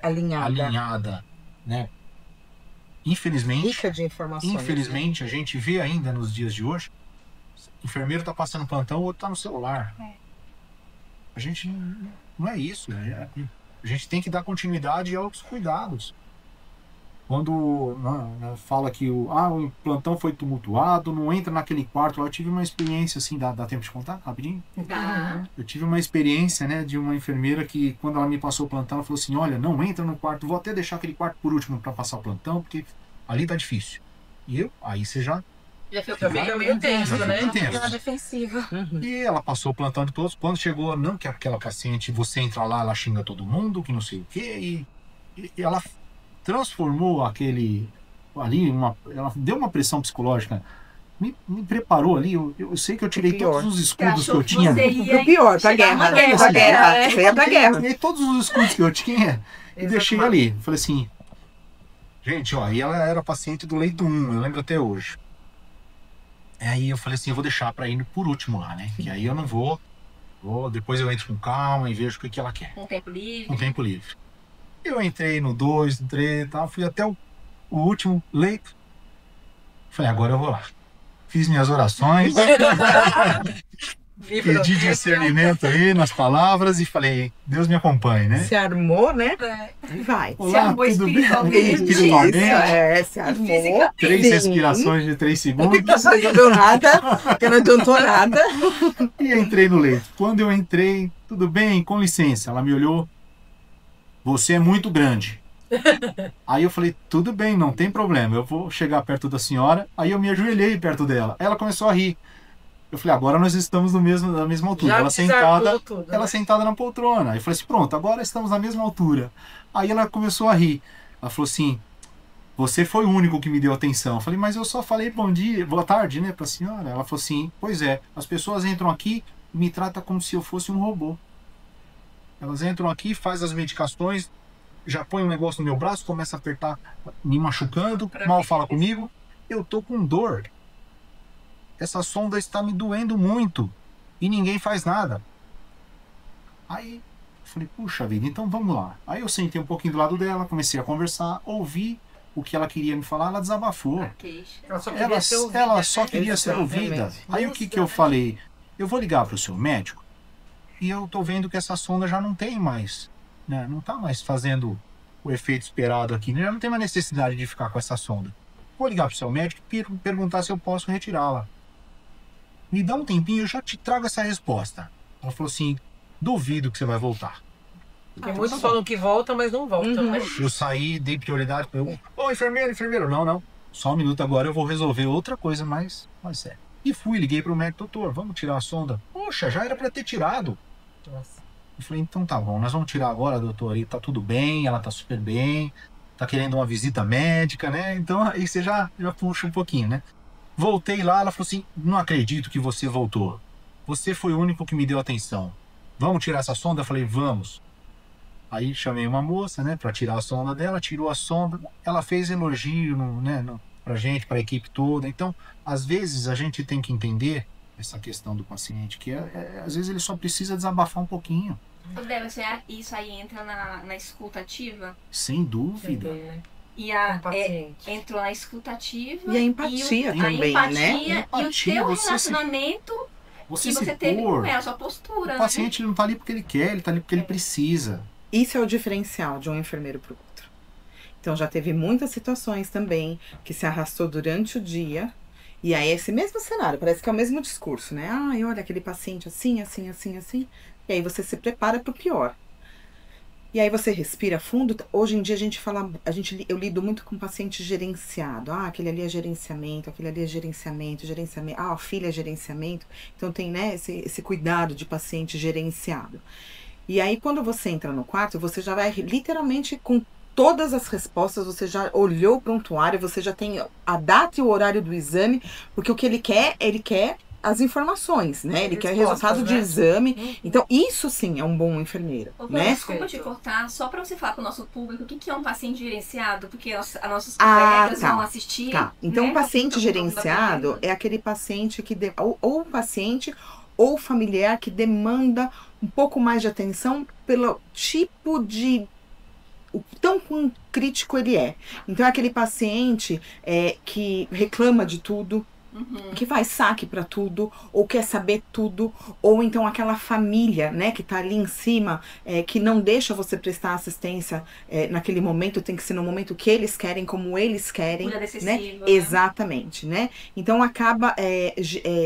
alinhada, né? Infelizmente, Rica de informações. Infelizmente, a gente vê ainda nos dias de hoje, o enfermeiro está passando plantão, o outro está no celular. A gente não é isso. A gente tem que dar continuidade aos cuidados. Quando fala que o plantão foi tumultuado, não entra naquele quarto lá, eu tive uma experiência assim, dá tempo de contar rapidinho? Eu tive uma experiência, né, de uma enfermeira que, quando ela me passou o plantão, ela falou assim: olha, não entra no quarto, vou até deixar aquele quarto por último para passar o plantão, porque ali tá difícil. E aí você já fica meio tenso, né? Na defensiva. E ela passou o plantão de todos. Quando chegou, não, que aquela paciente, você entra lá, ela xinga todo mundo, que não sei o quê, e ela transformou aquele ali, ela deu uma pressão psicológica, me preparou ali. Eu sei que eu tirei todos os escudos que eu tinha. O pior, pra guerra. Pra guerra. Você ia pra guerra. Tirei todos os escudos que eu tinha e deixei ali. Falei assim, gente, ó, e ela era paciente do leito 1, eu lembro até hoje. Aí eu falei assim, eu vou deixar pra ir por último lá, né? Que aí eu não vou, depois eu entro com calma e vejo o que ela quer. Com tempo livre. Com tempo livre. Eu entrei no 2, no 3 e tal, fui até o último leito. Falei, agora eu vou lá. Fiz minhas orações, pedi discernimento aí nas palavras e falei, Deus me acompanhe, né? Se armou, né? Vai. Se armou espiritualmente. Se armou. 3 respirações de 3 segundos. Que não adiantou nada. E entrei no leito. Quando eu entrei, tudo bem, com licença. Ela me olhou. Você é muito grande. Aí eu falei, tudo bem, não tem problema, eu vou chegar perto da senhora. Aí eu me ajoelhei perto dela. Ela começou a rir. Eu falei, agora nós estamos na mesma altura. Já Ela sentada na poltrona. Aí eu falei assim, pronto, agora estamos na mesma altura. Aí ela começou a rir. Ela falou assim, você foi o único que me deu atenção. Eu falei, mas eu só falei bom dia, boa tarde, né, pra senhora. Ela falou assim, pois é, as pessoas entram aqui e me tratam como se eu fosse um robô. Elas entram aqui, fazem as medicações, já põe um negócio no meu braço, começa a apertar, me machucando, mal fala comigo. Eu tô com dor. Essa sonda está me doendo muito e ninguém faz nada. Aí eu falei, puxa vida, então vamos lá. Aí eu sentei um pouquinho do lado dela, comecei a conversar, ouvi o que ela queria me falar, ela desabafou. Ela só queria ser ouvida. Aí o que eu falei? Eu vou ligar para o seu médico e eu tô vendo que essa sonda já não tem mais, né? Não tá mais fazendo o efeito esperado aqui, né? Já não tem mais necessidade de ficar com essa sonda. Vou ligar pro seu médico e perguntar se eu posso retirá-la. Me dá um tempinho, eu já te trago essa resposta. Ela falou assim, duvido que você vai voltar. Porque muitos falam que volta, mas não volta. Né? Eu saí, dei prioridade para eu. Ô, enfermeiro. Não. Só um minuto agora, eu vou resolver outra coisa mais séria. E fui, liguei pro médico, doutor, vamos tirar a sonda. Poxa, já era para ter tirado. Nossa. Eu falei, então tá bom, nós vamos tirar agora, doutor, e tá tudo bem, ela tá super bem, tá querendo uma visita médica, né? Então aí você já puxa um pouquinho, né? Voltei lá, ela falou assim, não acredito que você voltou. Você foi o único que me deu atenção. Vamos tirar essa sonda? Eu falei, vamos. Aí chamei uma moça, né, para tirar a sonda dela, tirou a sonda, ela fez elogio, pra gente, pra equipe toda. Então, às vezes a gente tem que entender essa questão do paciente, que às vezes ele só precisa desabafar um pouquinho. Débora, isso aí entra na escuta ativa? Sem dúvida. Também, né? E Com o paciente. entrou na escuta ativa E a empatia também, né? a empatia e o Empatia, teu você se- relacionamento Você que se você teve pôr, com ela, a sua postura, o paciente não tá ali porque ele quer, ele tá ali porque ele precisa. Isso é o diferencial de um enfermeiro para o outro. Então já teve muitas situações também que se arrastou durante o dia. E aí esse mesmo cenário, parece que é o mesmo discurso, né? Ah, olha aquele paciente assim, assim, assim, assim. E aí você se prepara para o pior. E aí você respira fundo. Hoje em dia a gente fala, eu lido muito com paciente gerenciado. Ah, aquele ali é gerenciamento, aquele ali é gerenciamento, gerenciamento. Ah, a filha é gerenciamento. Então tem, né, esse cuidado de paciente gerenciado. E aí quando você entra no quarto, você já vai literalmente com todas as respostas, você já olhou o prontuário, você já tem a data e o horário do exame, porque o que ele quer as informações, né? Ele quer resultado de exame. Então, isso sim é um bom enfermeiro, né? Desculpa te cortar, só para você falar para o nosso público o que é um paciente gerenciado, porque as nossas Ah, colegas tá. vão assistir. Tá. Então, né? um paciente Então, gerenciado é aquele paciente que ou o paciente ou o familiar que demanda um pouco mais de atenção pelo tipo de o tão crítico ele é. Então é aquele paciente que reclama de tudo, que faz saque para tudo, ou quer saber tudo, ou então aquela família, né, que tá ali em cima, que não deixa você prestar assistência naquele momento, tem que ser no momento que eles querem, como eles querem, Cuidado né? excessivo, né? Exatamente, né? Então acaba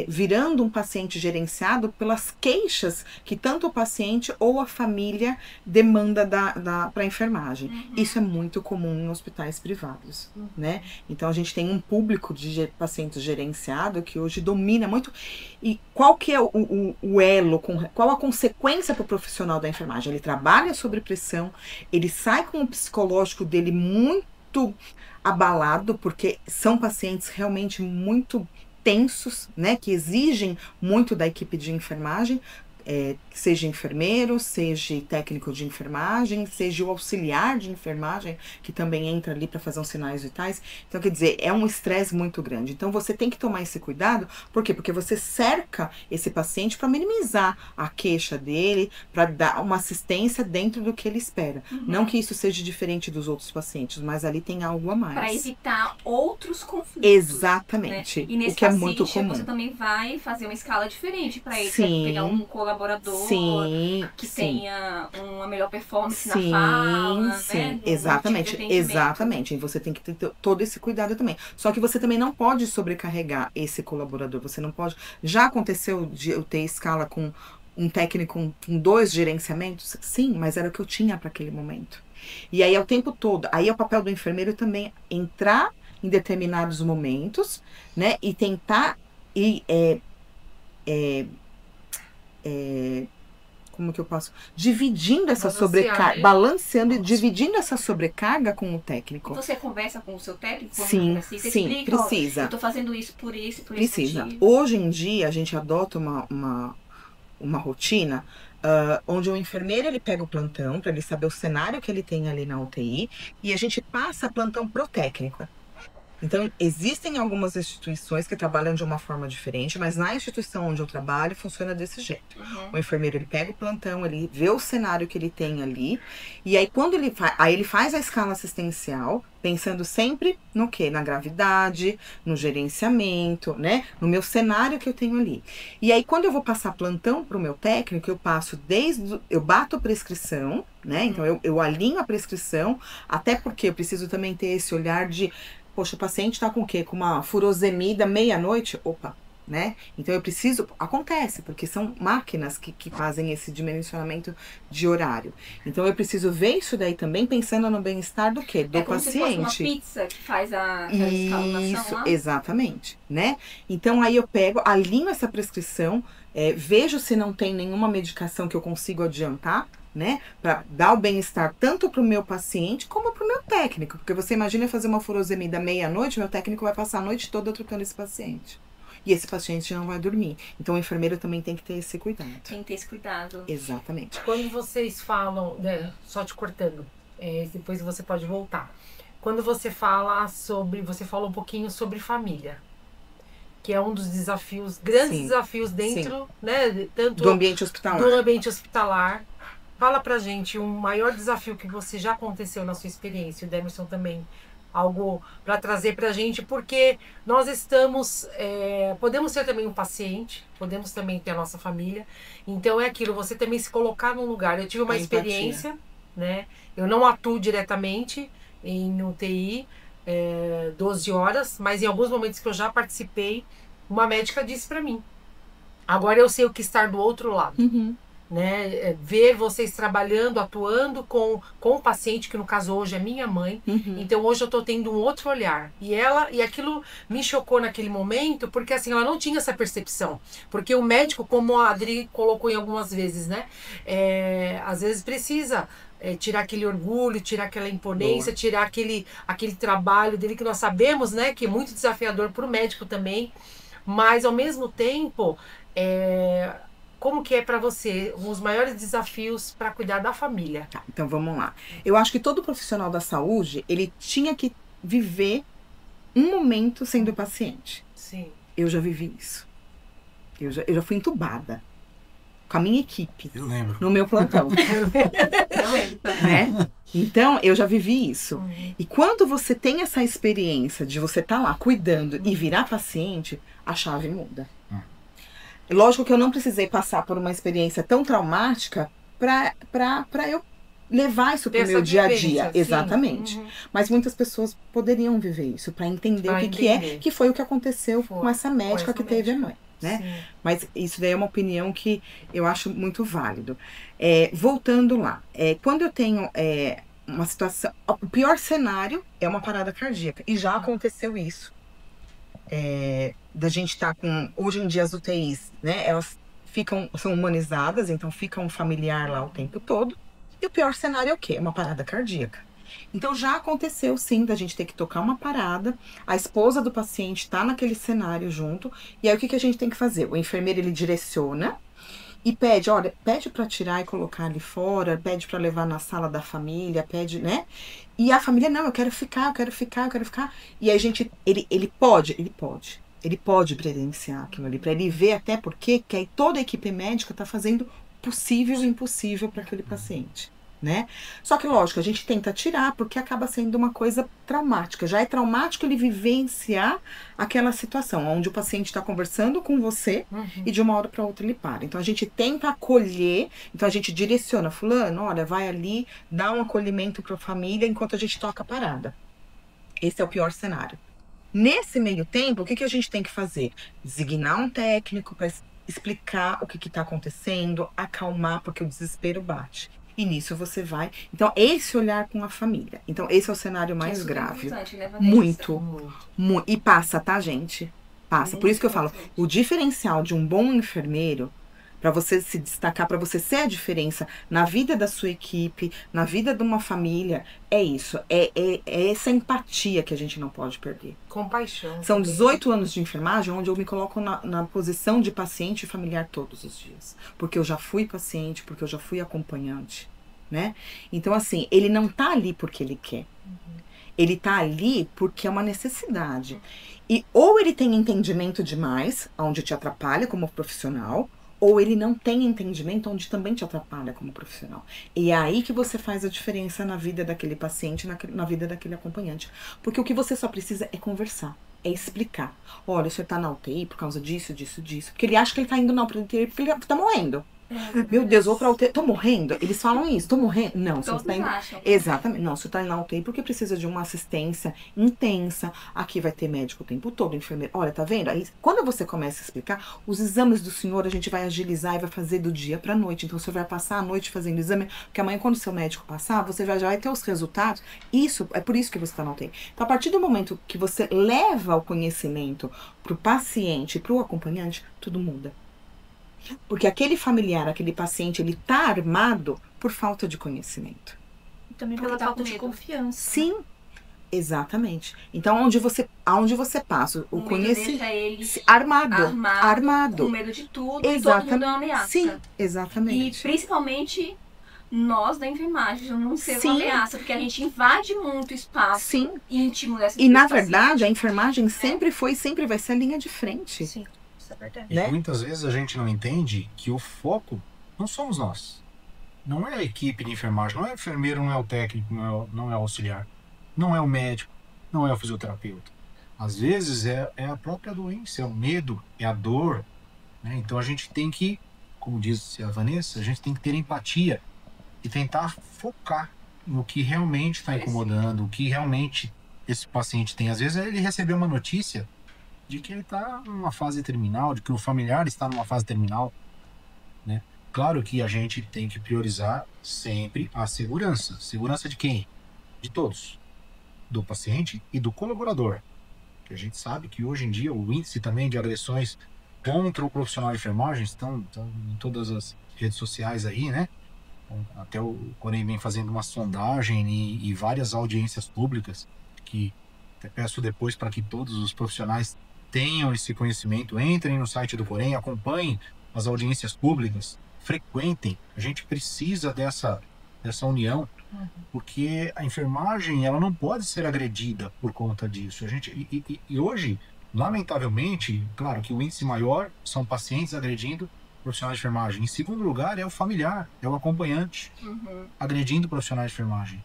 virando um paciente gerenciado pelas queixas que tanto o paciente ou a família demanda para a enfermagem. Isso é muito comum em hospitais privados, né? Então a gente tem um público de pacientes gerenciados que hoje domina muito. E qual que é o elo, qual a consequência para o profissional da enfermagem? Ele trabalha sob pressão, ele sai com o psicológico dele muito abalado, porque são pacientes realmente muito tensos, né, que exigem muito da equipe de enfermagem, seja enfermeiro, seja técnico de enfermagem, seja o auxiliar de enfermagem, que também entra ali para fazer uns sinais vitais. Então, quer dizer, é um estresse muito grande. Então, você tem que tomar esse cuidado. Por quê? Porque você cerca esse paciente para minimizar a queixa dele, para dar uma assistência dentro do que ele espera. Não que isso seja diferente dos outros pacientes, mas ali tem algo a mais. Para evitar outros conflitos. Exatamente. Né? E nesse o que é paciente, muito comum. você também vai fazer uma escala diferente para ele. Sim. Pegar um colaborador que tenha uma melhor performance na fala, sim, né? Exatamente, Tipo de atendimento. exatamente. E você tem que ter todo esse cuidado também. Só que você também não pode sobrecarregar esse colaborador. Você não pode. Já aconteceu de eu ter escala com um técnico com 2 gerenciamentos? Sim, mas era o que eu tinha para aquele momento. E aí é o tempo todo. Aí é o papel do enfermeiro também entrar em determinados momentos, né? E tentar como que eu posso? Dividindo essa sobrecarga, balanceando e dividindo essa sobrecarga com o técnico. Você conversa com o seu técnico? Sim, explica, precisa. Eu tô fazendo isso por isso, por Precisa. esse motivo. Hoje em dia, a gente adota uma rotina onde o enfermeiro ele pega o plantão para ele saber o cenário que ele tem ali na UTI e a gente passa plantão pro técnico. Então, existem algumas instituições que trabalham de uma forma diferente, mas na instituição onde eu trabalho, funciona desse jeito. O enfermeiro, ele pega o plantão, ele vê o cenário que ele tem ali, e aí quando ele faz a escala assistencial, pensando sempre no quê? Na gravidade, no gerenciamento, né? No meu cenário que eu tenho ali. E aí, quando eu vou passar plantão pro meu técnico, eu bato a prescrição, né? Então, eu alinho a prescrição, até porque eu preciso também ter esse olhar de poxa, o paciente tá com o quê? Com uma furosemida meia-noite? Opa, né? Então eu preciso... Acontece, porque são máquinas que fazem esse dimensionamento de horário. Então eu preciso ver isso daí também, pensando no bem-estar do quê? Do como paciente. Se fosse uma pizza que faz a escalonação Isso, lá. exatamente, né? Então aí eu alinho essa prescrição, vejo se não tem nenhuma medicação que eu consigo adiantar, né, para dar o bem-estar tanto para o meu paciente como para o meu técnico, porque você imagina fazer uma furosemida meia-noite, meu técnico vai passar a noite toda tratando esse paciente. e esse paciente não vai dormir. Então o enfermeiro também tem que ter esse cuidado. Tem que ter esse cuidado. Exatamente. Quando vocês falam, né, só te cortando, depois você pode voltar. Quando você fala sobre, você falou um pouquinho sobre família, que é um dos desafios, grandes Sim, desafios dentro, né, tanto Do ambiente hospitalar. do ambiente hospitalar. Fala pra gente o maior desafio que você já aconteceu na sua experiência, o Demerson também, algo para trazer pra gente, porque nós estamos, podemos ser também um paciente, podemos também ter a nossa família, então é aquilo, você também se colocar num lugar. Eu tive uma A experiência, né, eu não atuo diretamente em UTI, 12 horas, mas em alguns momentos que eu já participei, uma médica disse pra mim, agora eu sei o que estar do outro lado. Uhum. Né, ver vocês trabalhando, atuando com o paciente, que no caso hoje é minha mãe. Uhum. Então hoje eu tô tendo um outro olhar. E aquilo me chocou naquele momento, porque assim, ela não tinha essa percepção. Porque o médico, como a Adri colocou em algumas vezes, né, às vezes precisa tirar aquele orgulho, tirar aquela imponência, Boa. tirar aquele trabalho dele, que nós sabemos, né, que é muito desafiador para o médico também. Mas ao mesmo tempo, como que é para você os maiores desafios para cuidar da família? Tá, então vamos lá. Eu acho que todo profissional da saúde, ele tinha que viver um momento sendo paciente. Sim. Eu já vivi isso. Eu já fui entubada com a minha equipe Eu lembro. no meu plantão. Né? Então, eu já vivi isso. E quando você tem essa experiência de você estar lá cuidando e virar paciente, a chave muda. Lógico que eu não precisei passar por uma experiência tão traumática para eu levar isso para o meu dia a dia. Exatamente. Uhum. Mas muitas pessoas poderiam viver isso para entender o que é, que foi o que aconteceu com essa médica que teve a mãe. Né? Sim. Mas isso daí é uma opinião que eu acho muito válido. Voltando lá, quando eu tenho uma situação, o pior cenário é uma parada cardíaca, e já aconteceu isso. Da gente estar com, hoje em dia as UTIs, né, elas são humanizadas, então fica um familiar lá o tempo todo, e o pior cenário é o quê? Uma parada cardíaca. Então já aconteceu sim da gente ter que tocar uma parada, a esposa do paciente está naquele cenário junto, e aí o que a gente tem que fazer? O enfermeiro, ele direciona e pede, olha, pede para tirar e colocar ali fora, pede para levar na sala da família, pede, né? E a família, não, eu quero ficar. E aí ele pode presenciar aquilo ali, para ele ver, até porque que aí toda a equipe médica está fazendo possível e impossível para aquele paciente. Né? Só que, lógico, a gente tenta tirar porque acaba sendo uma coisa traumática. Já é traumático ele vivenciar aquela situação onde o paciente está conversando com você e de uma hora para outra ele para. Então a gente tenta acolher, então a gente direciona, fulano, olha, vai ali, dá um acolhimento para a família enquanto a gente toca a parada. Esse é o pior cenário. Nesse meio tempo, o que a gente tem que fazer? Designar um técnico para explicar o que está acontecendo, acalmar, porque o desespero bate. E nisso você vai. Então, esse olhar com a família. Então, esse é o cenário mais grave. Né, muito. E passa, tá, gente? Passa. Por isso que eu falo, o diferencial de um bom enfermeiro, para você se destacar, para você ser a diferença na vida da sua equipe, na vida de uma família, é isso. É essa empatia que a gente não pode perder. Compaixão. São 18 anos de enfermagem onde eu me coloco na posição de paciente e familiar todos os dias. Porque eu já fui paciente, porque eu já fui acompanhante, né? Então, assim, ele não tá ali porque ele quer. Ele tá ali porque é uma necessidade. E ou ele tem entendimento demais, onde te atrapalha como profissional, ou ele não tem entendimento, onde também te atrapalha como profissional. E é aí que você faz a diferença na vida daquele paciente, na vida daquele acompanhante. Porque o que você só precisa é conversar, é explicar. Olha, o senhor tá na UTI por causa disso. Porque ele acha que ele tá indo na UTI porque ele tá morrendo. Meu Deus, vou pra UTI, tô morrendo? Eles falam isso, tô morrendo? Não, você tá indo... Exatamente, não, você tá indo na UTI porque precisa de uma assistência intensa, aqui vai ter médico o tempo todo, enfermeiro, olha, tá vendo? Aí, quando você começa a explicar, os exames do senhor a gente vai agilizar e vai fazer do dia pra noite, então você vai passar a noite fazendo exame, porque amanhã quando o seu médico passar, você já vai ter os resultados, é por isso que você tá na UTI. Então, a partir do momento que você leva o conhecimento pro paciente, pro acompanhante, tudo muda. Porque aquele familiar, aquele paciente, ele tá armado por falta de conhecimento. E também pela Porque tá falta com de medo. confiança. Sim, Exatamente. Então, aonde você passa, o medo conhecimento deixa ele armado. com medo de tudo e todo Exatamente. mundo é uma ameaça. Sim, E exatamente. principalmente nós da enfermagem não ser uma Sim. ameaça, porque a gente invade muito espaço Sim. íntimo dessa E na paciente. verdade, a enfermagem sempre foi e sempre vai ser a linha de frente. Sim, isso é verdade. E Né? muitas vezes a gente não entende que o foco não somos nós. Não é a equipe de enfermagem, não é o enfermeiro, não é o técnico, não é o auxiliar, não é o médico, não é o fisioterapeuta. Às vezes é a própria doença, é o medo, é a dor. Né? Então a gente tem que, como disse a Vanessa, a gente tem que ter empatia e tentar focar no que realmente está incomodando, o que realmente esse paciente tem. Às vezes ele recebeu uma notícia de que ele está numa fase terminal, de que o familiar está numa fase terminal, né? Claro que a gente tem que priorizar sempre a segurança. Segurança de quem? De todos. Do paciente e do colaborador. Porque a gente sabe que hoje em dia o índice também de agressões contra o profissional de enfermagem estão em todas as redes sociais aí, né? Até o Corém vem fazendo uma sondagem e várias audiências públicas que até peço depois para que todos os profissionais tenham esse conhecimento, entrem no site do Corém, acompanhem as audiências públicas, frequentem. A gente precisa dessa união, porque a enfermagem ela não pode ser agredida por conta disso. E hoje, lamentavelmente, claro que o índice maior são pacientes agredindo profissionais de enfermagem. Em segundo lugar, é o familiar, é o acompanhante agredindo profissionais de enfermagem.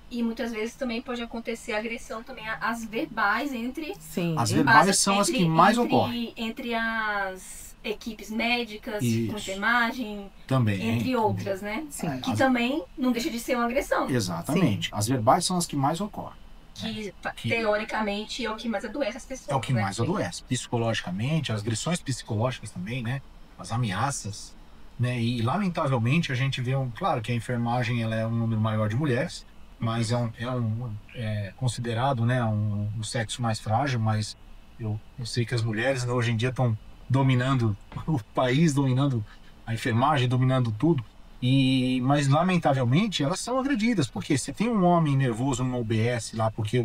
E muitas vezes também pode acontecer agressão também às verbais entre Sim. As verbais são as que mais ocorrem. Entre as equipes médicas, Isso. com enfermagem, Também. entre outras, né? Sim. Que também não deixa de ser uma agressão. Exatamente. As verbais são as que mais ocorrem. Que teoricamente é o que mais adoece as pessoas. É o que né? mais adoece. Psicologicamente, as agressões psicológicas também, né? As ameaças, né? E lamentavelmente a gente vê, claro que a enfermagem ela é um número maior de mulheres, mas é considerado, né, um sexo mais frágil, mas eu sei que as mulheres hoje em dia estão dominando o país, dominando a enfermagem, dominando tudo. Mas lamentavelmente elas são agredidas, porque se tem um homem nervoso no UBS lá, porque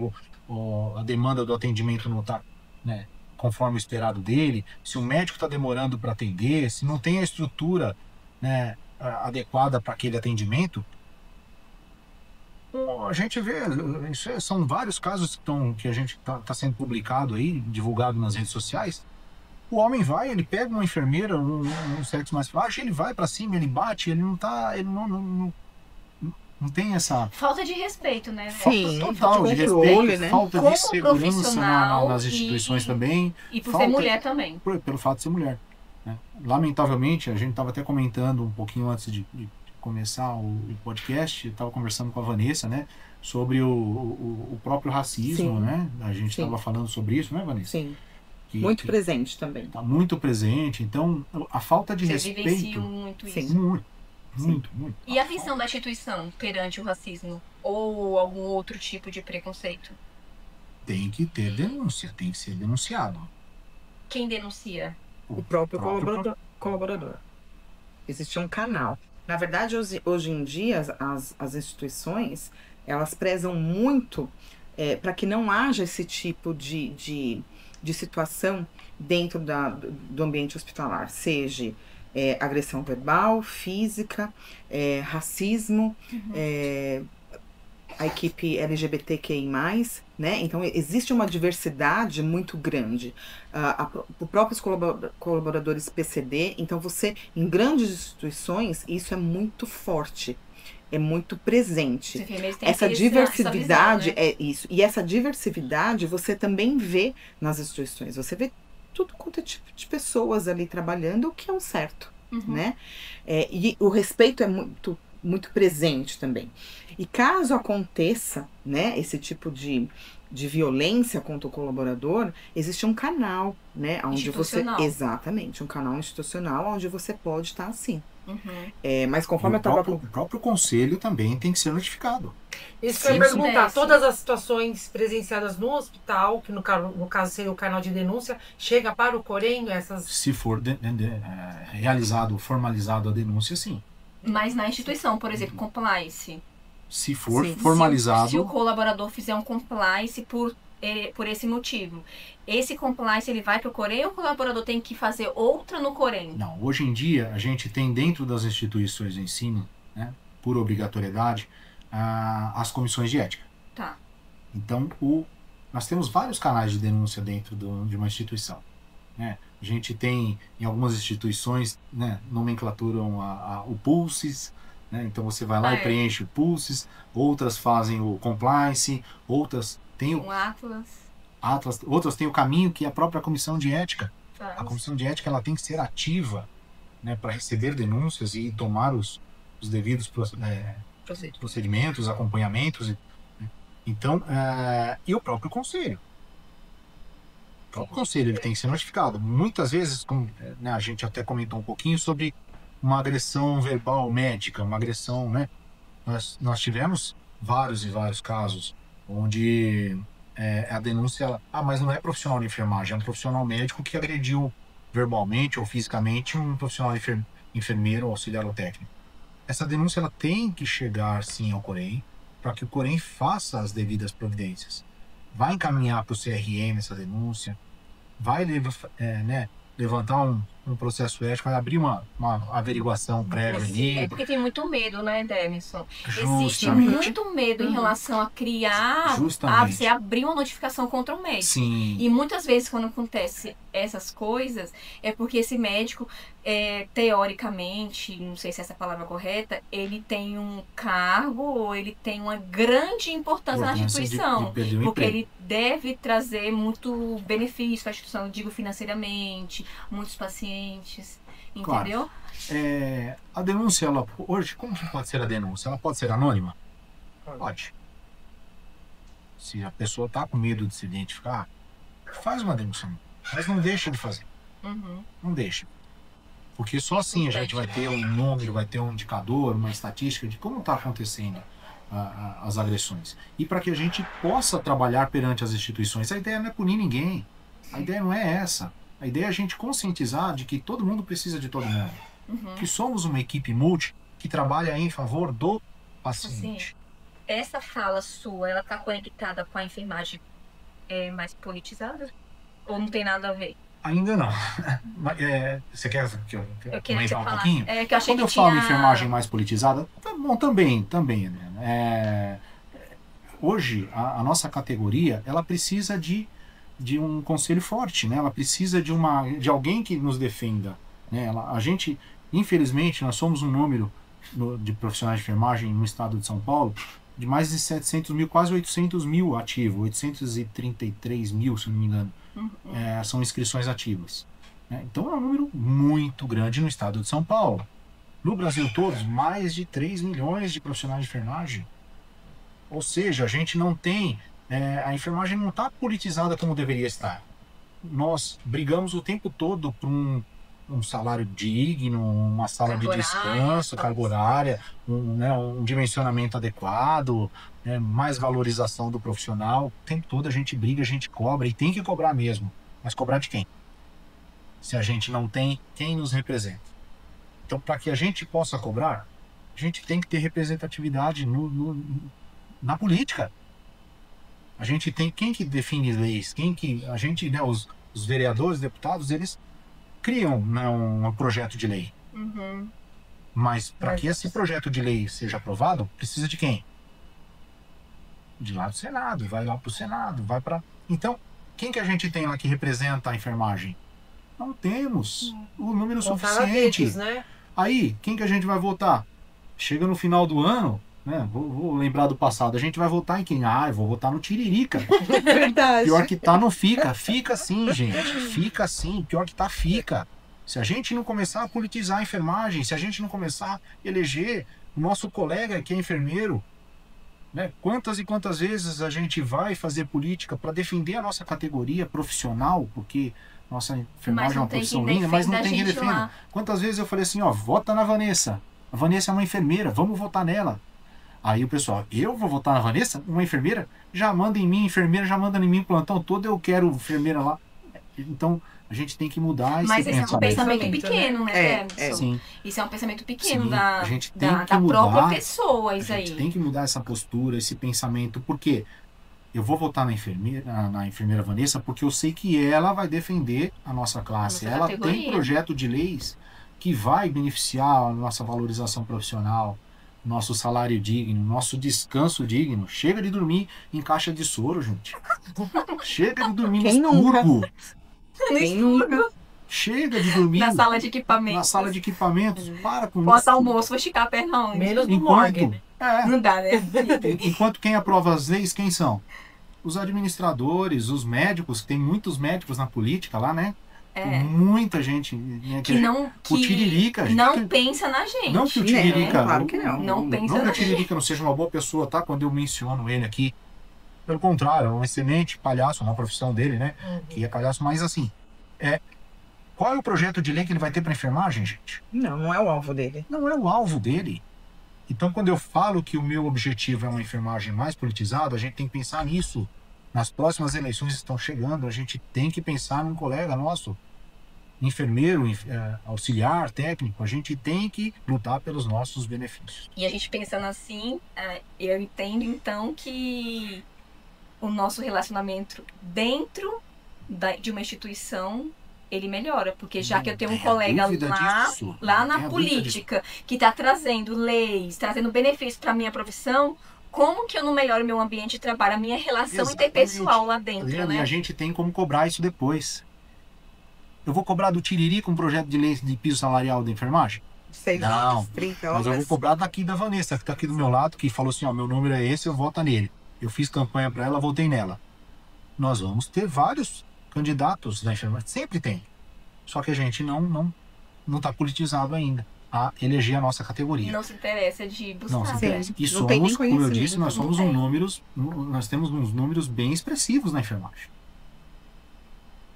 a demanda do atendimento não está, né, conforme o esperado dele, se o médico está demorando para atender, se não tem a estrutura, né, adequada para aquele atendimento, a gente vê, são vários casos que a gente está sendo publicado aí, divulgado nas redes sociais. O homem vai, ele pega uma enfermeira, um sexo mais frágil, ele vai para cima, ele bate, ele não tem essa Falta de respeito, né? Sim, total de controle, respeito, né? falta Como de segurança profissional nas instituições também. E por Falta- ser mulher também. Pelo fato de ser mulher. Né? Lamentavelmente, a gente estava até comentando um pouquinho antes de começar o podcast, estava conversando com a Vanessa, né, sobre o próprio racismo, Sim. né? A gente Sim. estava falando sobre isso, né, Vanessa? Sim. Muito presente também. Está muito presente. Então, a falta de Vocês respeito. vivenciam muito Sim. isso. Muito. E a visão da instituição perante o racismo? Ou algum outro tipo de preconceito? Tem que ter denúncia, tem que ser denunciado. Quem denuncia? O próprio colaborador. Existe um canal. Na verdade, hoje em dia, as instituições, elas prezam muito para que não haja esse tipo de situação dentro do ambiente hospitalar. Seja agressão verbal, física, racismo, a equipe LGBTQI+, né? Então, existe uma diversidade muito grande. Os próprios colaboradores PCD, então em grandes instituições, isso é muito forte, é muito presente. Os enfermeiros têm Essa que ter essa diversidade visão, né? é isso. E essa diversidade você também vê nas instituições. Você vê tudo quanto é tipo de pessoas ali trabalhando, o que é um certo, né? E o respeito é muito presente também. E caso aconteça, né, esse tipo de violência contra o colaborador, existe um canal, né, onde Institucional. exatamente, um canal institucional onde você pode estar assim. Mas conforme E eu estava o próprio conselho também tem que ser notificado. Isso que eu ia Sim. perguntar, Sim. todas as situações presenciadas no hospital, que no caso seria o canal de denúncia, chega para o Corém essas... Se for formalizado a denúncia, sim. Mas na instituição, por exemplo, compliance. Se for Sim. formalizado. Se o colaborador fizer um compliance por esse motivo, esse compliance ele vai para o Corém ou o colaborador tem que fazer outra no Corém? Não, hoje em dia a gente tem dentro das instituições de ensino, né, por obrigatoriedade, as comissões de ética. Tá. Então, nós temos vários canais de denúncia dentro de uma instituição, né? A gente tem, em algumas instituições, né, nomenclaturam o PULSES, né? Então você vai lá e preenche o PULSES, outras fazem o compliance, outras têm Um Atlas. outras têm o caminho que é a própria comissão de ética. Faz. A comissão de ética ela tem que ser ativa, né, para receber denúncias e tomar os devidos procedimentos, acompanhamentos. Então, e o próprio conselho. O próprio conselho ele tem que ser notificado. Muitas vezes, como, né, a gente até comentou um pouquinho sobre uma agressão verbal médica, uma agressão, né? Nós tivemos vários e vários casos onde a denúncia, mas não é profissional de enfermagem, é um profissional médico que agrediu verbalmente ou fisicamente um profissional enfermeiro ou auxiliar ou técnico. Essa denúncia ela tem que chegar sim ao Corém, para que o Corém faça as devidas providências. Vai encaminhar para o CRM essa denúncia, vai levantar um processo ético, vai abrir uma averiguação prévia ali. É porque tem muito medo, né, Demerson? Existe Justamente. muito medo em relação a criar, Justamente. você abrir uma notificação contra um médico. Sim. E muitas vezes quando acontece essas coisas, é porque esse médico, teoricamente, não sei se essa é a palavra correta, ele tem um cargo ou ele tem uma grande importância na instituição. de perder o Porque emprego. ele deve trazer muito benefício para a instituição, eu digo financeiramente, muitos pacientes, entendeu? A denúncia, hoje, como que pode ser a denúncia? Ela pode ser anônima? Pode. Se a pessoa está com medo de se identificar, faz uma denúncia. Mas não deixa de fazer. Uhum. Não deixa. Porque só assim a gente vai ter um número, vai ter um indicador, uma estatística de como está acontecendo as agressões. E para que a gente possa trabalhar perante as instituições. A ideia não é punir ninguém. A ideia não é essa. A ideia é a gente conscientizar de que todo mundo precisa de todo mundo. Uhum. Que somos uma equipe multi que trabalha em favor do paciente. Essa fala sua, ela está conectada com a enfermagem mais politizada? Ou não tem nada a ver? Ainda não. Você quer que eu Eu queria que você comentar um falasse. pouquinho? Que eu achei Quando que eu falo tinha... enfermagem mais politizada, tá bom, também, né? Hoje, a nossa categoria, ela precisa de um conselho forte, né? Ela precisa de alguém que nos defenda, né? A gente, infelizmente, nós somos um número de profissionais de enfermagem no estado de São Paulo de mais de 700 mil, quase 800 mil ativos, 833 mil, se não me engano, são inscrições ativas, né? Então é um número muito grande no estado de São Paulo. No Brasil todo, mais de 3 milhões de profissionais de enfermagem. Ou seja, a gente não tem, a enfermagem não está politizada como deveria estar. Nós brigamos o tempo todo por um salário digno, uma sala de descanso, carga horária, um dimensionamento adequado, né, mais valorização do profissional. O tempo todo a gente briga, a gente cobra, e tem que cobrar mesmo. Mas cobrar de quem? Se a gente não tem quem nos representa. Então, para que a gente possa cobrar, a gente tem que ter representatividade na política. A gente tem quem que define leis, a gente, né, os vereadores, deputados, eles criam, né, um projeto de lei. Uhum. Mas para que esse projeto de lei seja aprovado, precisa de quem? De lá do Senado, vai lá para o Senado, vai para... Então, quem que a gente tem lá que representa a enfermagem? Não temos o número suficiente. Dedos, né? Aí, quem que a gente vai votar? Chega no final do ano, né? Vou lembrar do passado. A gente vai votar em quem? Eu vou votar no Tiririca. Verdade. Pior que tá, não fica. Fica sim, gente. Fica sim. Pior que tá, fica. Se a gente não começar a politizar a enfermagem, se a gente não começar a eleger o nosso colega que é enfermeiro, né? Quantas e quantas vezes a gente vai fazer política para defender a nossa categoria profissional, porque nossa enfermagem é uma profissão linda, mas não tem quem defenda. Quantas vezes eu falei assim, vota na Vanessa. A Vanessa é uma enfermeira, vamos votar nela. Aí o pessoal, eu vou votar na Vanessa? Uma enfermeira? Já manda em mim, enfermeira já manda em mim o plantão todo, eu quero enfermeira lá. Então, a gente tem que mudar Mas esse é um pensamento. pensamento pequeno, né, Emerson? Sim. Isso é um pensamento pequeno Sim, da, a gente tem da, que da mudar, própria pessoa, A isso gente aí. tem que mudar essa postura, esse pensamento, porque eu vou votar na enfermeira Vanessa porque eu sei que ela vai defender a nossa classe. Nossa Ela categoria. tem projeto de leis que vai beneficiar a nossa valorização profissional, nosso salário digno, nosso descanso digno. Chega de dormir em caixa de soro, gente. Chega de dormir Quem no nunca? escuro. Quem nunca? Chega de dormir Na sala de equipamentos. na sala de equipamentos. Para com Bota isso. almoço, vou esticar a perna onde? Menos no morgue, né? Não dá, né? Enquanto quem aprova as leis, quem são? Os administradores, os médicos, tem muitos médicos na política lá, né? Tem muita gente, né, Que não, o Tiririca, gente, não pensa na gente. não que o Tiririca, Não, claro que não. Não pensa que na o Tiririca não seja uma boa pessoa, tá? Quando eu menciono ele aqui, pelo contrário, é um excelente palhaço na profissão dele, né? Que é palhaço, mas assim, qual é o projeto de lei que ele vai ter para enfermagem, gente? Não, não é o alvo dele. Não é o alvo dele. Então, quando eu falo que o meu objetivo é uma enfermagem mais politizada, a gente tem que pensar nisso. Nas próximas eleições que estão chegando, a gente tem que pensar num colega nosso, enfermeiro, auxiliar, técnico. A gente tem que lutar pelos nossos benefícios. E a gente pensando assim, eu entendo então que o nosso relacionamento dentro de uma instituição, ele melhora. Porque já que eu tenho um Não tenha colega dúvida disso. lá Não na tenha dúvida política que está trazendo leis, trazendo benefícios para a minha profissão, como que eu não melhoro meu ambiente de trabalho, a minha relação Exatamente. interpessoal lá dentro, E né? a gente tem como cobrar isso depois. Eu vou cobrar do Tiririca um projeto de lei de piso salarial da enfermagem? 6 Não, horas, 30 Mas eu vou horas. cobrar daqui da Vanessa, que está aqui do meu lado, que falou assim, ó, meu número é esse, eu voto nele. Eu fiz campanha para ela, votei nela. Nós vamos ter vários candidatos da enfermagem, sempre tem. Só que a gente não está politizado ainda a eleger a nossa categoria. Não se interessa de buscar. Não se né? interessa. E Não tem nem somos, como eu conhecimento. disse, nós somos nós temos uns números bem expressivos na enfermagem.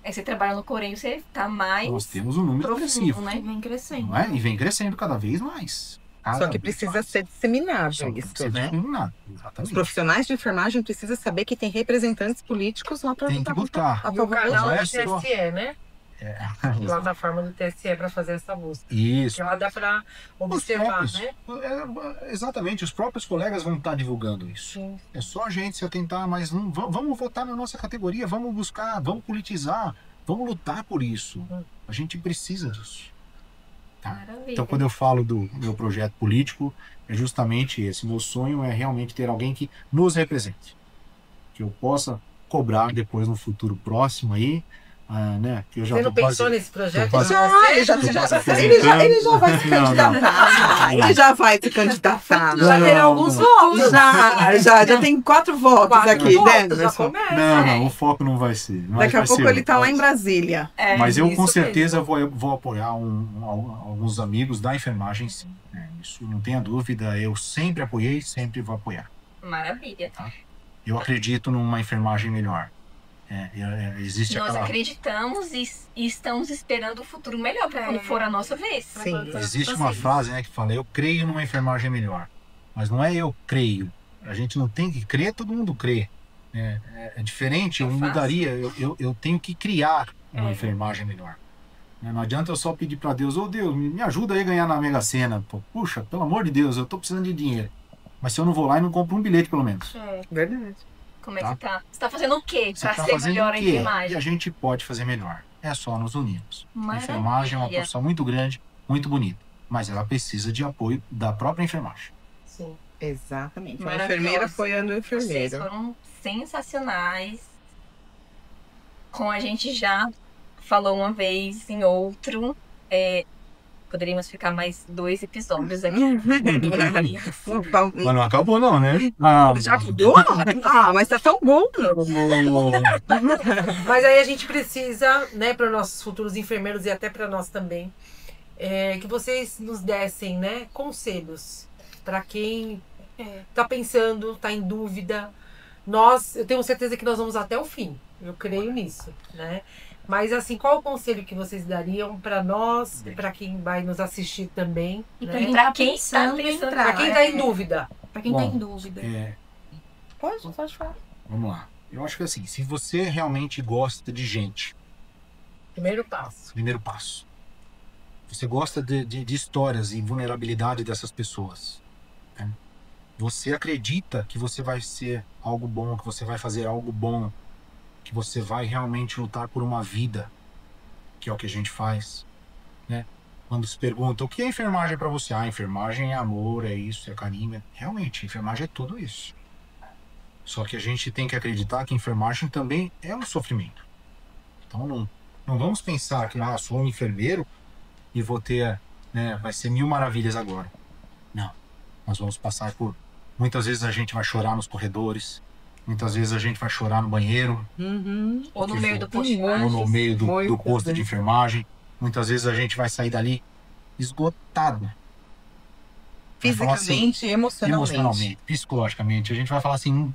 Aí você trabalha no Correio, você tá mais Nós temos um número expressivo, profundo, né? Vem crescendo. não é? E vem crescendo cada vez mais. Só que precisa ser disseminado Só que isso, precisa né? discriminar. Os Exatamente. profissionais de enfermagem precisam saber que tem representantes políticos lá para Tem que buscar. a E o favor canal do Mas é só- TSE, né? A plataforma do TSE para fazer essa busca. Isso. Que lá dá para observar, Os né? Exatamente, os próprios colegas vão estar divulgando isso. Sim. É só a gente se atentar, mas vamos votar na nossa categoria, vamos buscar, vamos politizar, vamos lutar por isso. A gente precisa disso. Maravilha. Então, quando eu falo do meu projeto político, é justamente esse. Meu sonho é realmente ter alguém que nos represente. Que eu possa cobrar depois no futuro próximo aí, né? Que eu já Você não tô pensou quase- nesse projeto? tô quase- Ele já vai se candidatar. Ele já vai se candidatar. Já terá alguns votos. Já tem 4 votos 4 aqui, votos, né, já Emerson? começa. Não, o foco não vai ser. Daqui a vai pouco ser ele tá lá em outro. Brasília. Mas eu isso com certeza vou apoiar alguns amigos da enfermagem, sim. Isso não tenha dúvida, eu sempre apoiei, sempre vou apoiar. Maravilha. Eu acredito numa enfermagem melhor. Existe Nós aquela... acreditamos e estamos esperando o futuro melhor para quando for a nossa vez. Sim. Existe uma frase, né, que fala, eu creio numa enfermagem melhor. Mas não é eu creio. A gente não tem que crer, todo mundo crê. É diferente, eu É fácil. mudaria. Eu tenho que criar uma enfermagem melhor. Não adianta eu só pedir para Deus, Deus, me ajuda aí a ganhar na Mega Sena. Pô, puxa, pelo amor de Deus, eu tô precisando de dinheiro. Mas se eu não vou lá e não compro um bilhete, pelo menos. Verdade. Como é que tá? Você tá fazendo o quê Você para tá ser fazendo melhor o a quê? E enfermagem? a gente pode fazer melhor. É só nos unirmos. A Maravilha. enfermagem é uma profissão muito grande, muito bonita. Mas ela precisa de apoio da própria enfermagem. Sim. Exatamente. Uma Maravilhoso. enfermeira apoiando o Vocês enfermeiro. foram sensacionais. Como a gente já falou uma vez em outro, poderíamos ficar mais 2 episódios aqui. Mas não acabou não, né? Já mudou? Ah, mas tá tão bom. Mas aí a gente precisa, né, para nossos futuros enfermeiros e até para nós também, que vocês nos dessem, né, conselhos para quem tá pensando, tá em dúvida. Eu tenho certeza que nós vamos até o fim. Eu creio nisso, né? Mas assim, qual o conselho que vocês dariam para nós, para quem vai nos assistir também, E né? pra quem Pra tá quem pensando tá em pensando- entrar. Para quem tá em dúvida. Pra quem tá Bom, em dúvida. Pode falar. Vamos lá. Eu acho que assim, se você realmente gosta de gente, Primeiro passo. Primeiro passo. Você gosta de histórias e vulnerabilidade dessas pessoas, né? Você acredita que você vai ser algo bom, que você vai fazer algo bom, que você vai realmente lutar por uma vida, que é o que a gente faz, né? Quando se pergunta o que é enfermagem para você? Ah, enfermagem é amor, é isso, é carinho. Realmente, enfermagem é tudo isso. Só que a gente tem que acreditar que enfermagem também é um sofrimento. Então não vamos pensar que sou um enfermeiro e vou ter, né, vai ser mil maravilhas agora. Não. Nós vamos passar por... Muitas vezes a gente vai chorar nos corredores, muitas vezes a gente vai chorar no banheiro, Ou no meio do posto. ou no meio do posto de vezes. enfermagem. Muitas vezes a gente vai sair dali esgotado. Vai falar assim, Fisicamente e emocionalmente. psicologicamente. A gente vai falar assim,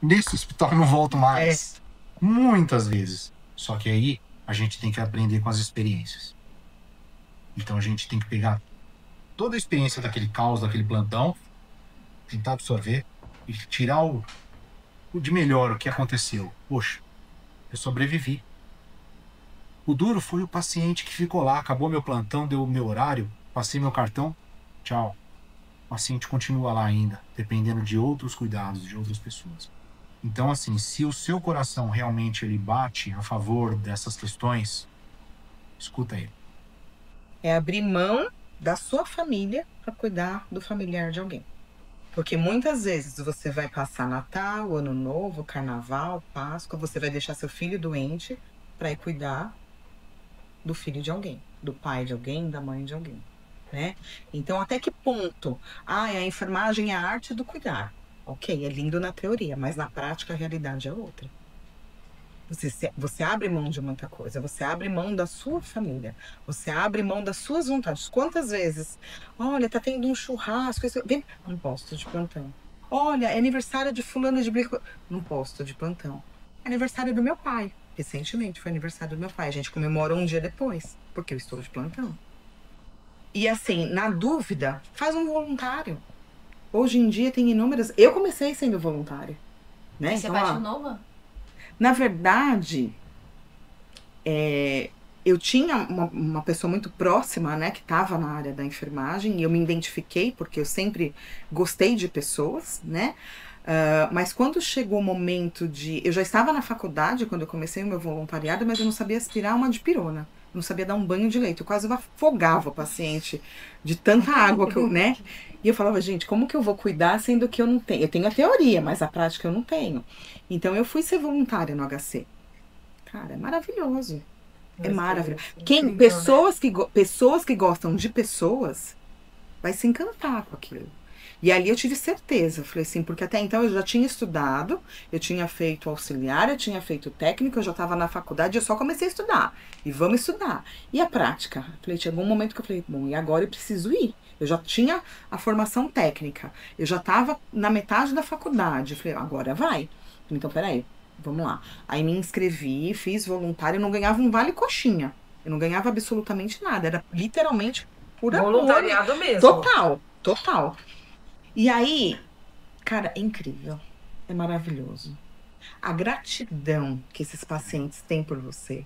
nesse hospital eu não volto mais. Muitas vezes. Só que aí a gente tem que aprender com as experiências. Então a gente tem que pegar toda a experiência daquele caos, daquele plantão, tentar absorver e tirar o de melhor, o que aconteceu. Poxa, eu sobrevivi. O duro foi o paciente que ficou lá, acabou meu plantão, deu o meu horário, passei meu cartão, tchau. O paciente continua lá ainda, dependendo de outros cuidados, de outras pessoas. Então, assim, se o seu coração realmente ele bate a favor dessas questões, escuta ele. É abrir mão da sua família para cuidar do familiar de alguém. Porque muitas vezes você vai passar Natal, Ano Novo, Carnaval, Páscoa, você vai deixar seu filho doente para ir cuidar do filho de alguém, do pai de alguém, da mãe de alguém, né? Então, até que ponto? A enfermagem é a arte do cuidar. Ok, é lindo na teoria, mas na prática a realidade é outra. Você abre mão de muita coisa, você abre mão da sua família, você abre mão das suas vontades. Quantas vezes? Olha, tá tendo um churrasco, vem, não posso de plantão. Olha, é aniversário de fulano de blico, não posso de plantão. É aniversário do meu pai, recentemente foi aniversário do meu pai, a gente comemora um dia depois, porque eu estou de plantão. E assim, na dúvida, faz um voluntário. Hoje em dia tem inúmeras... Eu comecei sendo voluntária, né? Você Então, vai de novo? na verdade, eu tinha uma pessoa muito próxima, né, que estava na área da enfermagem, e eu me identifiquei, porque eu sempre gostei de pessoas, né? Mas quando chegou o momento de... Eu já estava na faculdade quando eu comecei o meu voluntariado, mas eu não sabia aspirar uma dipirona. Não sabia dar um banho de leite. Eu quase afogava o paciente de tanta água que eu, né? E eu falava, gente, como que eu vou cuidar sendo que eu não tenho? Eu tenho a teoria, mas a prática eu não tenho. Então eu fui ser voluntária no HC. Cara, é maravilhoso. É maravilhoso. Pessoas que gostam de pessoas vai se encantar com aquilo. E ali eu tive certeza, falei assim, porque até então eu já tinha estudado, eu tinha feito auxiliar, eu tinha feito técnico, eu já estava na faculdade, eu só comecei a estudar. E vamos estudar. E a prática? Falei, chegou um momento que eu falei, bom, e agora eu preciso ir. Eu já tinha a formação técnica, eu já estava na metade da faculdade. Eu falei, agora vai. Então, peraí, vamos lá. Aí me inscrevi, fiz voluntário, eu não ganhava um vale coxinha. Eu não ganhava absolutamente nada, era literalmente por amor. Voluntariado mesmo. Total. E aí, cara, é incrível, é maravilhoso. A gratidão que esses pacientes têm por você.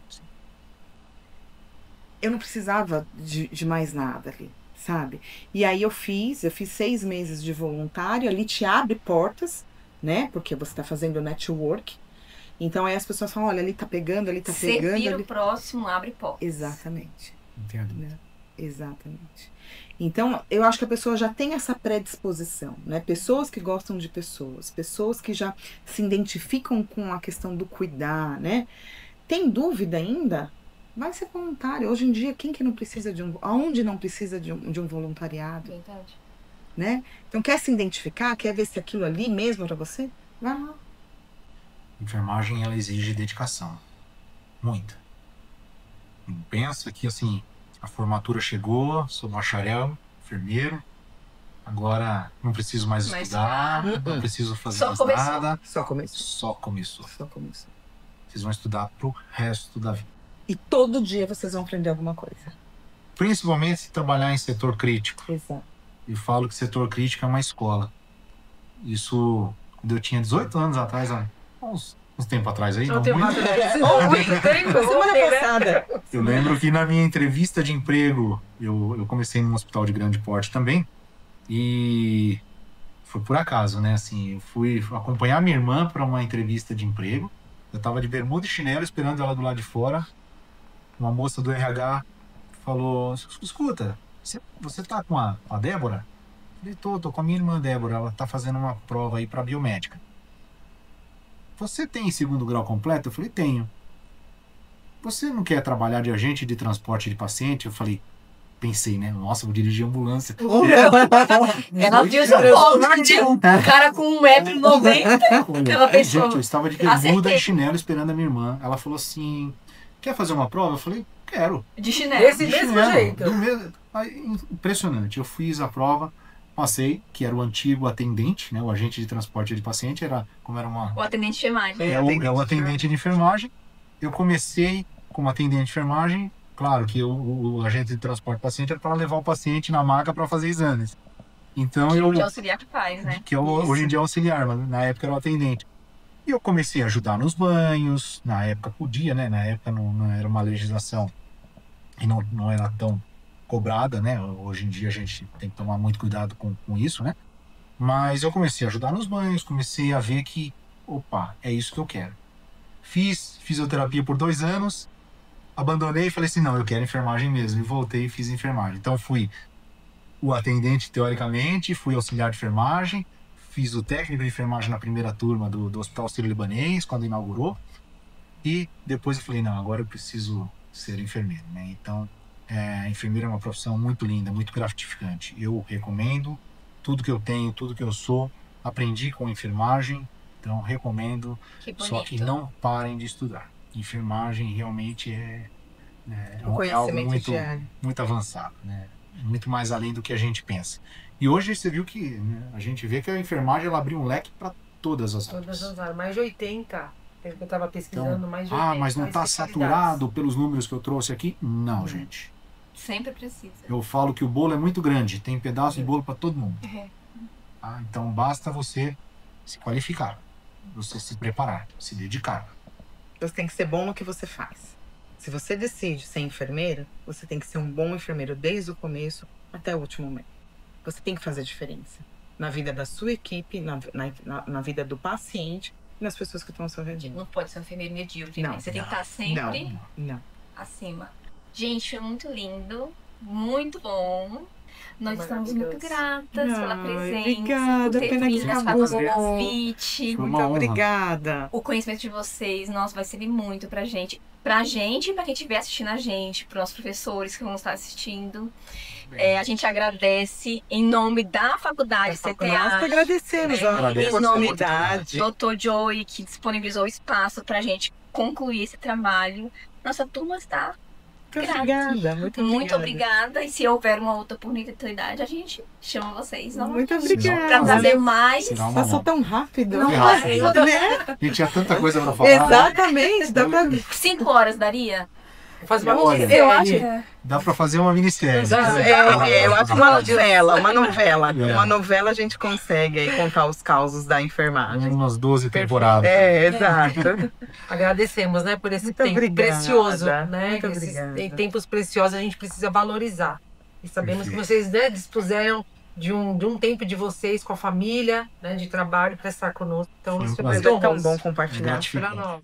Eu não precisava de mais nada ali, sabe? E aí eu fiz 6 meses de voluntário, ali te abre portas, né? Porque você tá fazendo network. Então aí as pessoas falam, olha, ali tá pegando, ali tá pegando. Servir ali... o próximo abre portas. Exatamente. Entendo. Né? Exatamente. Então, eu acho que a pessoa já tem essa predisposição, né? Pessoas que gostam de pessoas, pessoas que já se identificam com a questão do cuidar, né? Tem dúvida ainda? Vai ser voluntário. Hoje em dia, quem que não precisa de um... Aonde não precisa de um voluntariado? Verdade. Né? Então, quer se identificar? Quer ver se aquilo ali mesmo é pra você? Vai lá. Enfermagem, ela exige dedicação. Muita. Não pensa que, assim... A formatura chegou, sou bacharel, enfermeiro. Agora não preciso mais estudar, não preciso fazer mais nada. Só começou. Só começou. Vocês vão estudar pro resto da vida. E todo dia vocês vão aprender alguma coisa. Principalmente se trabalhar em setor crítico. Exato. Eu falo que setor crítico é uma escola. Isso, quando eu tinha 18 anos atrás, uns uns tempo atrás aí, Não não tem muito. muito tempo. Semana né? passada. Eu lembro que na minha entrevista de emprego, eu comecei num hospital de grande porte também, e foi por acaso, né? Assim, eu fui acompanhar minha irmã para uma entrevista de emprego. Eu tava de bermuda e chinelo esperando ela do lado de fora. Uma moça do RH falou: escuta, você tá com a Débora? Eu falei, tô com a minha irmã Débora, ela tá fazendo uma prova aí para biomédica. Você tem segundo grau completo? Eu falei, tenho. Você não quer trabalhar de agente de transporte de paciente? Eu falei, pensei, né? Nossa, vou dirigir ambulância. Ela viu seu pobre de um cara com 1,90m. Ela pensou, Gente, eu estava de bermuda acertei. e chinelo esperando a minha irmã. Ela falou assim, quer fazer uma prova? Eu falei, quero. De chinelo. Desse De mesmo chinelo, jeito. do mesmo- Aí, impressionante. Eu fiz a prova, passei, que era o antigo atendente, né? O agente de transporte de paciente, como era uma... O atendente de enfermagem. É o atendente de enfermagem. Eu comecei como atendente de enfermagem. Claro que o agente de transporte de paciente era para levar o paciente na maca para fazer exames. Então Que eu... hoje é auxiliar que faz, né? Que hoje em dia é auxiliar, mas na época era o atendente. E eu comecei a ajudar nos banhos. Na época podia, né? Na época não era uma legislação e não era tão cobrada, né? Hoje em dia a gente tem que tomar muito cuidado com isso, né? Mas eu comecei a ajudar nos banhos, comecei a ver que, opa, é isso que eu quero. Fiz fisioterapia por 2 anos, abandonei e falei assim, não, eu quero enfermagem mesmo. E voltei e fiz enfermagem. Então fui o atendente, teoricamente, fui auxiliar de enfermagem, fiz o técnico de enfermagem na primeira turma do Hospital Sírio-Libanês, quando inaugurou. E depois eu falei, não, agora eu preciso ser enfermeiro, né? Então, enfermeiro é uma profissão muito linda, muito gratificante. Eu recomendo tudo que eu tenho, tudo que eu sou. Aprendi com enfermagem, então recomendo. Que bonito. Só que não parem de estudar. Enfermagem realmente é algo Conhecimento diário. muito avançado, né? Muito mais além do que a gente pensa. E hoje você viu que, né, a gente vê que a enfermagem ela abriu um leque para todas as áreas. Todas as áreas. Mais de 80. Pelo que eu estava pesquisando, Então, mais de 80. mas não mais está especialidades. saturado pelos números que eu trouxe aqui? Não, gente. Sempre precisa. Eu falo que o bolo é muito grande, tem pedaço de bolo para todo mundo. É. Tá? Então basta você se qualificar, você se preparar, se dedicar. Você tem que ser bom no que você faz. Se você decide ser enfermeiro, você tem que ser um bom enfermeiro desde o começo até o último momento. Você tem que fazer diferença na vida da sua equipe, na vida do paciente e nas pessoas que estão ao seu redor. Não pode ser um enfermeiro medíocre, Não, né? Você tem que estar sempre Não. acima. Gente, foi muito lindo, muito bom. Nós estamos muito gratas pela Ai, presença, obrigada, por ter pena que vindo, acabou. fazer o convite. Foi Muito uma honra. obrigada. O conhecimento de vocês, nossa, vai servir muito pra gente. Pra gente e pra quem estiver assistindo a gente, pros nossos professores que vão estar assistindo. A gente agradece em nome da faculdade Nós que CTA. agradecemos a Agradeço. oportunidade. Dr. Joey, que disponibilizou o espaço pra gente concluir esse trabalho. Nossa turma está Muito obrigada, muito obrigada. E se houver uma outra oportunidade, a gente chama vocês novamente. Muito obrigada. Pra trazer mais. Será uma Passou honra. tão rápido. Não, né? A gente tinha tanta coisa para falar. Exatamente. Dá pra... 5 horas daria? Faz uma Olha, minissérie. Eu acho que Dá para fazer uma minissérie. eu acho uma novela, uma novela. É. Uma novela a gente consegue aí contar os causos da enfermagem. Umas 12 temporadas. Exato. Agradecemos, né, por esse Muito tempo obrigada. precioso, né? Muito Que esses obrigada. tempos preciosos a gente precisa valorizar. E sabemos que Perfeito. vocês, né, dispuseram de um tempo de vocês com a família, né, de trabalho para estar conosco. Então, Foi um isso é prazer. muito É tão honroso bom compartilhar. Gratificante. para nós.